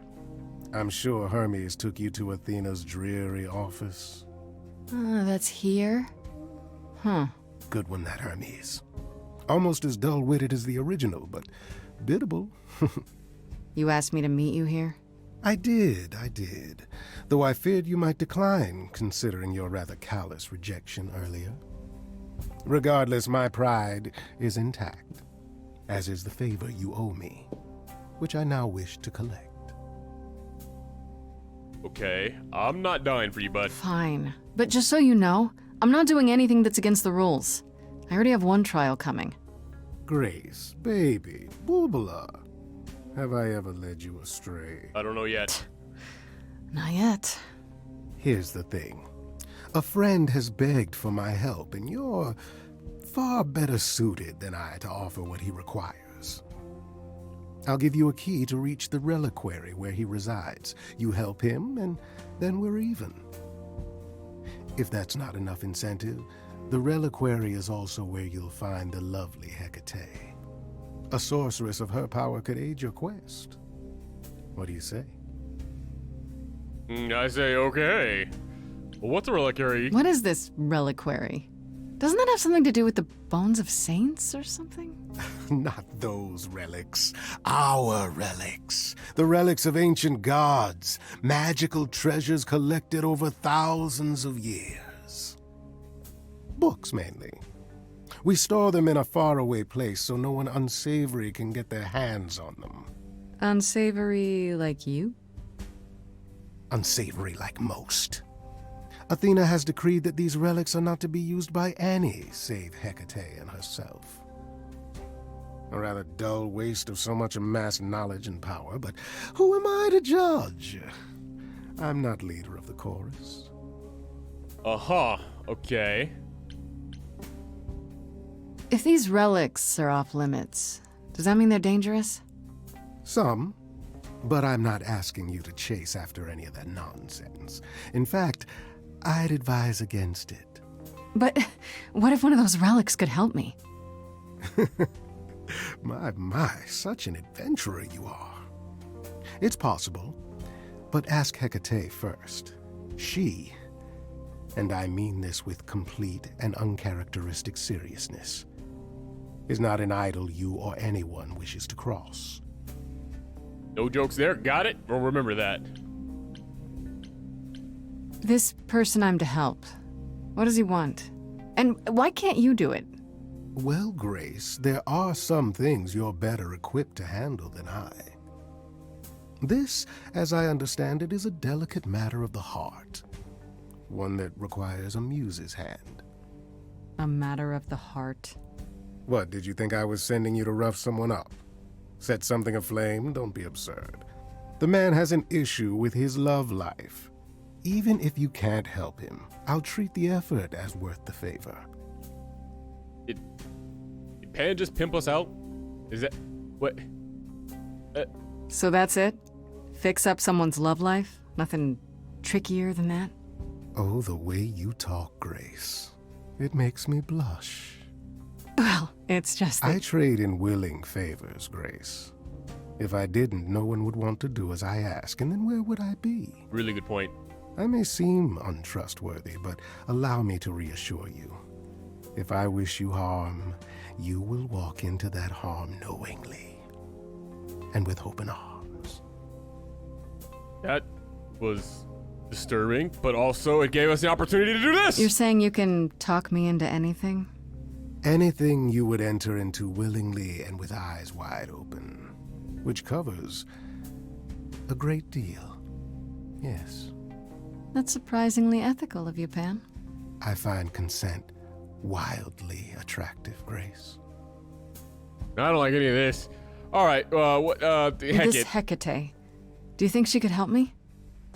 G: I'm sure Hermes took you to Athena's dreary office.
I: That's here? Huh.
G: Good one, that Hermes. Almost as dull-witted as the original, but biddable.
I: You asked me to meet you here?
G: I did. Though I feared you might decline, considering your rather callous rejection earlier. Regardless, my pride is intact, as is the favor you owe me, which I now wish to collect.
C: Okay, I'm not dying for you, bud.
I: Fine. But just so you know, I'm not doing anything that's against the rules. I already have one trial coming.
G: Grace, baby, Boobala. Have I ever led you astray?
C: I don't know yet.
I: Not yet.
G: Here's the thing. A friend has begged for my help, and you're far better suited than I to offer what he requires. I'll give you a key to reach the reliquary where he resides. You help him, and then we're even. If that's not enough incentive, the reliquary is also where you'll find the lovely Hecate. A sorceress of her power could aid your quest. What do you say?
C: I say okay. Well, what's a reliquary?
I: What is this reliquary? Doesn't that have something to do with the bones of saints or something?
G: Not those relics. Our relics. The relics of ancient gods. Magical treasures collected over thousands of years. Books, mainly. We store them in a faraway place so no one unsavory can get their hands on them.
I: Unsavory like you?
G: Unsavory like most. Athena has decreed that these relics are not to be used by any save Hecate and herself. A rather dull waste of so much amassed knowledge and power, but who am I to judge? I'm not leader of the chorus.
C: Okay.
I: If these relics are off limits, does that mean they're dangerous?
G: Some, but I'm not asking you to chase after any of that nonsense. In fact, I'd advise against it.
I: But what if one of those relics could help me?
G: My, such an adventurer you are. It's possible, but ask Hecate first. She, and I mean this with complete and uncharacteristic seriousness, is not an idol you or anyone wishes to cross.
C: No jokes there. Got it? We'll remember that.
I: This person I'm to help, what does he want? And why can't you do it?
G: Well, Grace, there are some things you're better equipped to handle than I. This, as I understand it, is a delicate matter of the heart. One that requires a muse's hand.
I: A matter of the heart.
G: What, did you think I was sending you to rough someone up? Set something aflame? Don't be absurd. The man has an issue with his love life. Even if you can't help him, I'll treat the effort as worth the favor.
C: Did Pan just pimp us out? Is that... what?
I: So that's it? Fix up someone's love life? Nothing trickier than that?
G: Oh, the way you talk, Grace. It makes me blush.
I: Well, it's just that...
G: I trade in willing favors, Grace. If I didn't, no one would want to do as I ask, and then where would I be?
C: Really good point.
G: I may seem untrustworthy, but allow me to reassure you. If I wish you harm, you will walk into that harm knowingly, and with open arms.
C: That was disturbing, but also it gave us the opportunity to do this!
I: You're saying you can talk me into anything?
G: Anything you would enter into willingly and with eyes wide open, which covers a great deal. Yes.
I: That's surprisingly ethical of you, Pan.
G: I find consent wildly attractive, Grace.
C: I don't like any of this. All right,
I: This Hecate. Do you think she could help me?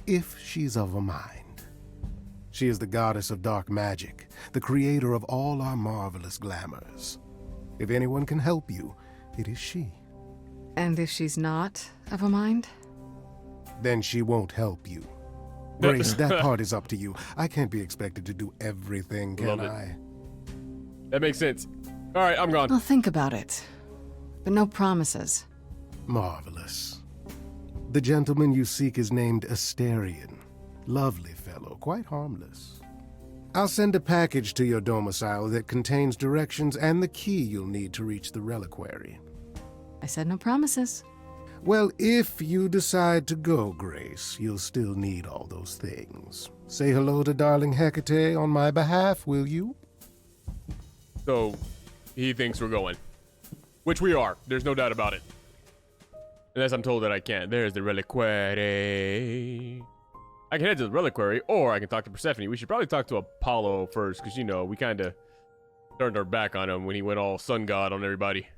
G: If she's of a mind. She is the goddess of dark magic, the creator of all our marvelous glamours. If anyone can help you, it is she.
I: And if she's not of a mind?
G: Then she won't help you. Grace, that part is up to you. I can't be expected to do everything, can I?
C: That makes sense. All right, I'm gone.
I: I'll think about it. But no promises.
G: Marvelous. The gentleman you seek is named Asterion. Lovely fellow, quite harmless. I'll send a package to your domicile that contains directions and the key you'll need to reach the reliquary.
I: I said no promises.
G: Well, if you decide to go, Grace, you'll still need all those things. Say hello to darling Hecate on my behalf, will you?
C: So, he thinks we're going. Which we are. There's no doubt about it. Unless I'm told that I can't. There's the reliquary. I can head to the reliquary, or I can talk to Persephone. We should probably talk to Apollo first, because, you know, we kind of turned our back on him when he went all sun god on everybody.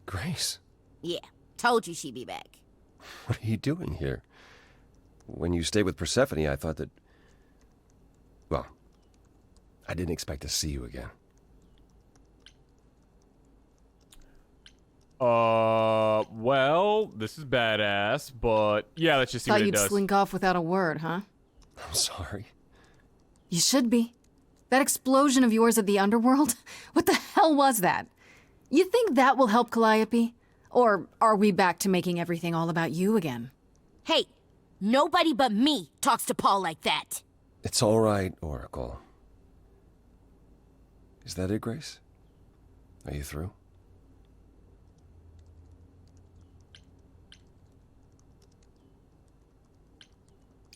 A: Grace,
E: Yeah, told you she'd be back.
A: what are you doing here? When you stayed with Persephone, I thought that... Well, I didn't expect to see you again.
C: Well, this is badass, but yeah, let's just see
I: Thought
C: what it
I: you'd
C: does.
I: slink off without a word, huh?
A: I'm sorry.
I: You should be. That explosion of yours at the underworld? What the hell was that? You think that will help Calliope? Or are we back to making everything all about you again?
E: Hey, nobody but me talks to Paul like that.
A: It's all right, Oracle. Is that it, Grace? Are you through?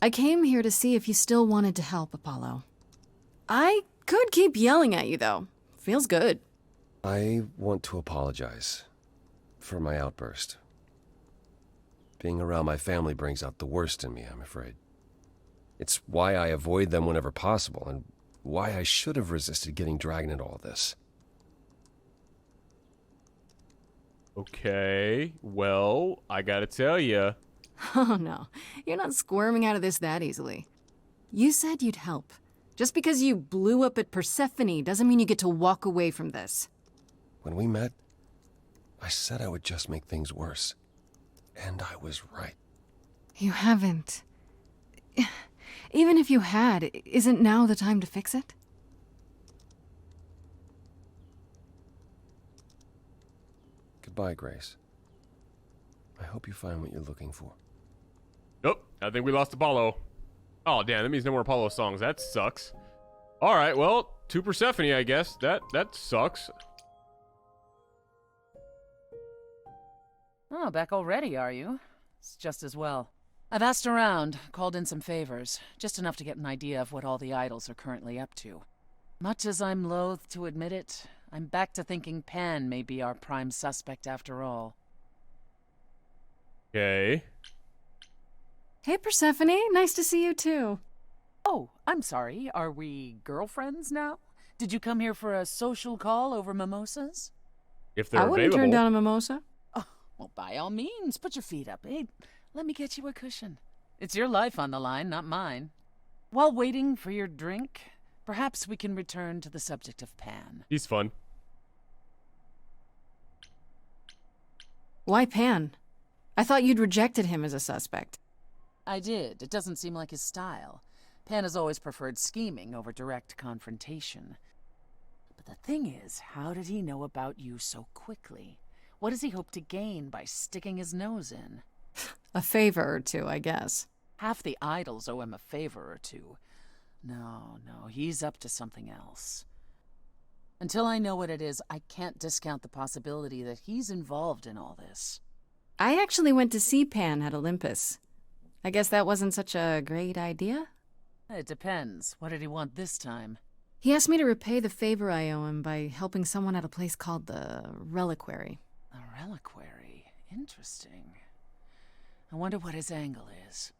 I: I came here to see if you still wanted to help, Apollo. I could keep yelling at you, though. Feels good.
A: I want to apologize for my outburst. Being around my family brings out the worst in me, I'm afraid. It's why I avoid them whenever possible, and why I should have resisted getting dragged into all this.
C: Okay, well, I gotta tell you.
I: Oh, no. You're not squirming out of this that easily. You said you'd help. Just because you blew up at Persephone doesn't mean you get to walk away from this.
A: When we met, I said I would just make things worse. And I was right.
I: You haven't. Even if you had, isn't now the time to fix it?
A: Goodbye, Grace. I hope you find what you're looking for.
C: Nope, I think we lost Apollo. Oh, damn, that means no more Apollo songs. That sucks. All right, well, to Persephone, I guess. That sucks.
H: Oh, back already, are you? It's just as well. I've asked around, called in some favors, just enough to get an idea of what all the idols are currently up to. Much as I'm loath to admit it, I'm back to thinking Pan may be our prime suspect after all.
C: Okay.
I: Hey, Persephone. Nice to see you, too.
H: Oh, I'm sorry. Are we girlfriends now? Did you come here for a social call over mimosas?
C: If they're
I: I wouldn't
C: available.
I: turn down a mimosa.
H: Oh, well, by all means, put your feet up. Hey, let me get you a cushion. It's your life on the line, not mine. While waiting for your drink, perhaps we can return to the subject of Pan.
C: He's fun.
I: Why Pan? I thought you'd rejected him as a suspect.
H: I did. It doesn't seem like his style. Pan has always preferred scheming over direct confrontation. But the thing is, how did he know about you so quickly? What does he hope to gain by sticking his nose in?
I: A favor or two, I guess.
H: Half the idols owe him a favor or two. No, he's up to something else. Until I know what it is, I can't discount the possibility that he's involved in all this.
I: I actually went to see Pan at Olympus. I guess that wasn't such a great idea?
H: It depends. What did he want this time?
I: He asked me to repay the favor I owe him by helping someone at a place called the Reliquary.
H: A reliquary? Interesting. I wonder what his angle is.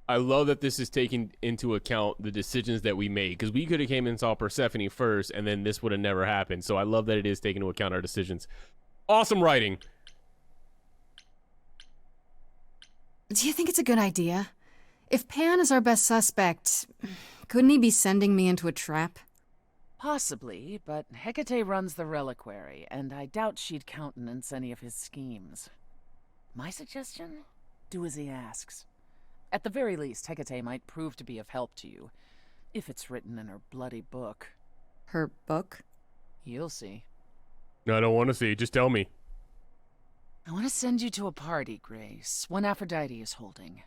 C: I love that this is taking into account the decisions that we made, because we could have came and saw Persephone first, and then this would have never happened. So I love that it is taking into account our decisions. Awesome writing.
I: Do you think it's a good idea? If Pan is our best suspect, couldn't he be sending me into a trap?
H: Possibly, but Hecate runs the reliquary, and I doubt she'd countenance any of his schemes. My suggestion? Do as he asks. At the very least, Hecate might prove to be of help to you, if it's written in her bloody book.
I: Her book?
H: You'll see.
C: No, I don't want to see. Just tell me.
H: I want to send you to a party, Grace, one Aphrodite is holding.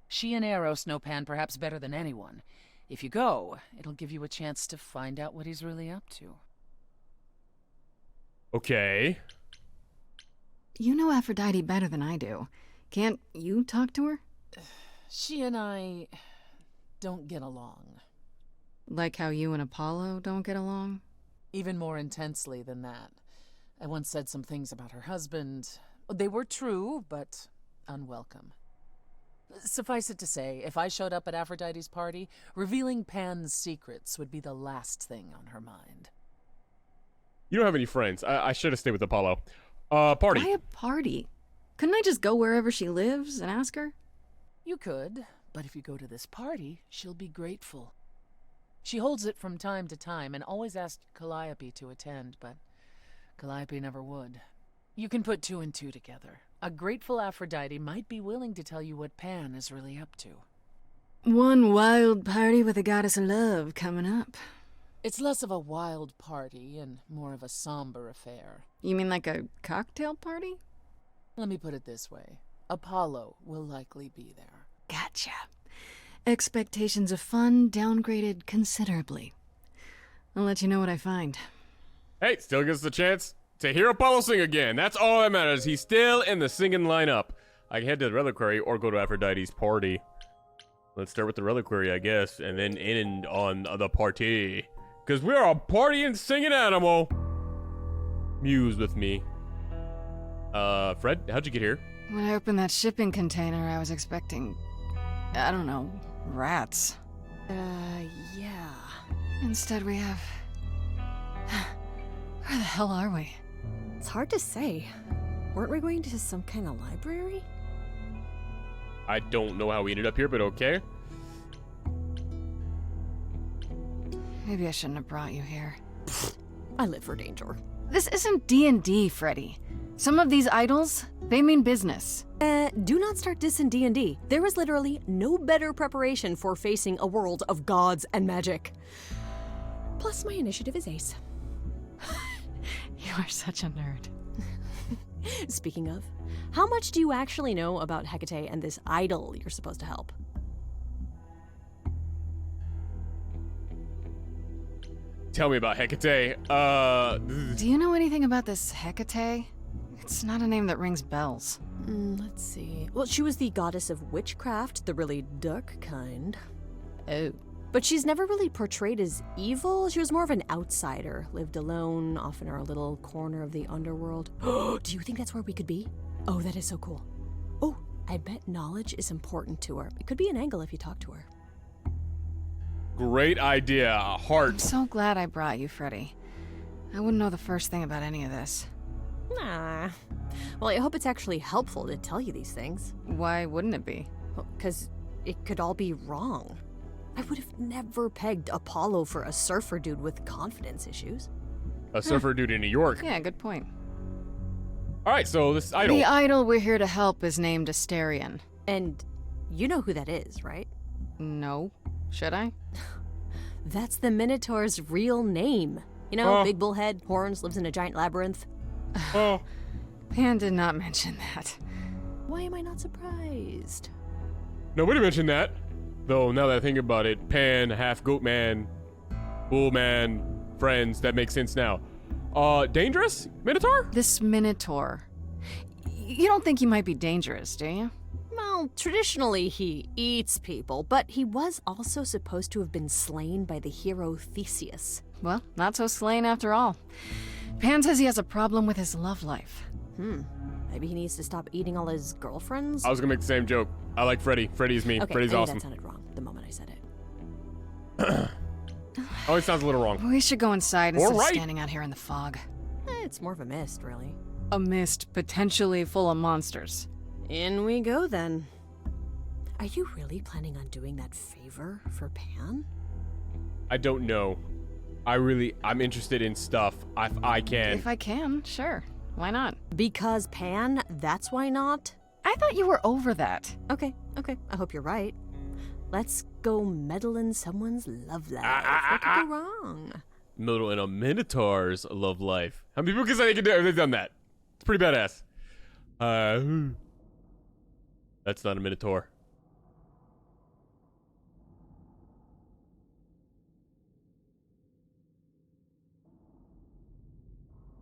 H: She and Eros know Pan perhaps better than anyone. If you go, it'll give you a chance to find out what he's really up to.
C: Okay.
I: You know Aphrodite better than I do. Can't you talk to her?
H: She and I don't get along.
I: Like how you and Apollo don't get along?
H: Even more intensely than that. I once said some things about her husband. They were true, but unwelcome. Suffice it to say, if I showed up at Aphrodite's party, revealing Pan's secrets would be the last thing on her mind.
C: You don't have any friends. I should have stayed with Apollo. Party.
I: Why a party? Couldn't I just go wherever she lives and ask her?
H: You could, but if you go to this party, she'll be grateful. She holds it from time to time and always asked Calliope to attend, but Calliope never would. You can put 2 and 2 together. A grateful Aphrodite might be willing to tell you what Pan is really up to.
I: One wild party with a goddess of love coming up.
H: It's less of a wild party and more of a somber affair.
I: You mean like a cocktail party?
H: Let me put it this way. Apollo will likely be there.
I: Gotcha. Expectations of fun downgraded considerably. I'll let you know what I find.
C: Hey, still gives us a chance to hear Apollo sing again. That's all that matters. He's still in the singing lineup. I can head to the reliquary or go to Aphrodite's party. Let's start with the reliquary, I guess, and then end on the party. Because we're a partying, singing animal. Muse with me. Fred, how'd you get here?
I: When I opened that shipping container, I was expecting, I don't know, rats.
J: Yeah.
I: Instead we have... Where the hell are we?
J: It's hard to say. Weren't we going to some kind of library?
C: I don't know how we ended up here, but okay.
I: Maybe I shouldn't have brought you here.
J: I live for danger.
I: This isn't D&D, Freddy. Some of these idols, they mean business.
J: Do not start dissing D&D. There is literally no better preparation for facing a world of gods and magic. Plus, my initiative is ace.
I: You are such a nerd.
J: Speaking of, how much do you actually know about Hecate and this idol you're supposed to help?
C: Tell me about Hecate.
I: Do you know anything about this Hecate? It's not a name that rings bells.
J: Let's see. Well, she was the goddess of witchcraft, the really dark kind.
I: Oh.
J: But she's never really portrayed as evil. She was more of an outsider, lived alone, off in her little corner of the underworld. Do you think that's where we could be? Oh, that is so cool. Oh, I bet knowledge is important to her. It could be an angle if you talk to her.
C: Great idea. Heart.
I: I'm so glad I brought you, Freddy. I wouldn't know the first thing about any of this.
J: Nah. Well, I hope it's actually helpful to tell you these things.
I: Why wouldn't it be?
J: Because it could all be wrong. I would have never pegged Apollo for a surfer dude with confidence issues.
C: A surfer dude in New York.
I: Yeah, good point.
C: All right, so this idol.
I: The idol we're here to help is named Asterion.
J: And you know who that is, right?
I: No. Should I?
J: That's the Minotaur's real name. You know, big bullhead, horns, lives in a giant labyrinth.
C: Oh.
I: Pan did not mention that.
J: Why am I not surprised?
C: Nobody mentioned that. Though, now that I think about it, Pan, half goat man, bull man, friends, that makes sense now. Dangerous? Minotaur?
I: This Minotaur. You don't think he might be dangerous, do you?
J: Well, traditionally he eats people, but he was also supposed to have been slain by the hero Theseus.
I: Well, not so slain after all. Pan says he has a problem with his love life.
J: Maybe he needs to stop eating all his girlfriends?
C: I was gonna make the same joke. I like Freddy. Freddy's me.
J: Okay,
C: Freddy's
J: maybe
C: awesome.
J: that sounded wrong the moment I said it.
C: Oh, it sounds a little wrong.
I: We should go inside instead
C: All right.
I: of standing out here in the fog.
J: It's more of a mist, really.
I: A mist potentially full of monsters.
J: In we go, then. Are you really planning on doing that favor for Pan?
C: I don't know. I'm interested in stuff. If I can.
I: If I can, sure. Why not?
J: Because Pan, that's why not?
I: I thought you were over that.
J: Okay. I hope you're right. Let's go meddle in someone's love life. What could go wrong?
C: middle in a Minotaur's love life. How many people can say they can do it? They've done that. It's pretty badass. That's not a Minotaur.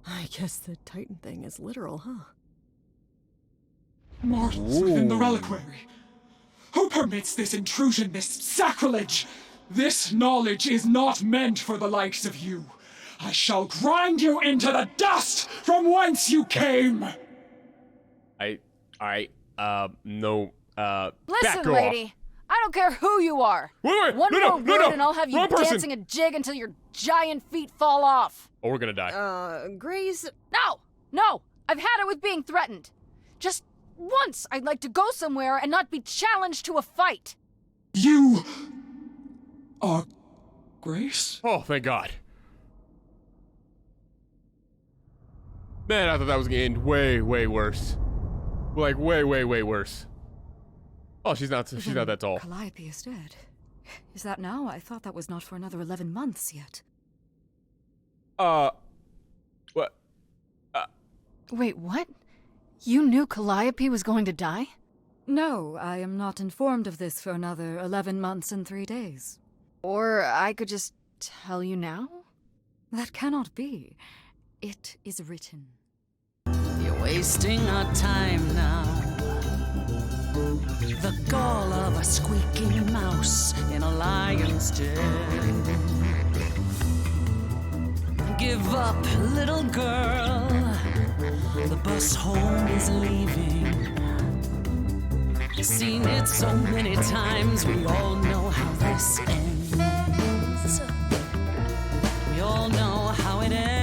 J: I guess the Titan thing is literal, huh?
K: Mortals within the reliquary. Who permits this intrusion, this sacrilege? This knowledge is not meant for the likes of you. I shall grind you into the dust from whence you came!
C: No,
I: Listen,
C: back
I: lady. I don't care who you are.
C: Wait,
I: One more word and I'll have you
C: Wrong person.
I: dancing a jig until your giant feet fall off.
C: Oh, we're gonna die.
J: Grace...
I: No, I've had it with being threatened. Just once I'd like to go somewhere and not be challenged to a fight.
K: You... are... Grace?
C: Oh, thank God. Man, I thought that was gonna end way, way worse. Like, way, way, way worse. Oh, she's not that tall.
L: Calliope is dead. Is that now? I thought that was not for another 11 months yet.
C: What?
I: Wait, what? You knew Calliope was going to die?
L: No, I am not informed of this for another 11 months and 3 days.
I: Or I could just tell you now?
L: That cannot be. It is written.
H: You're wasting our time now. The gall of a squeaking mouse in a lion's den. Give up, little girl. The bus home is leaving. Seen it so many times, we all know how this ends. We all know how it ends.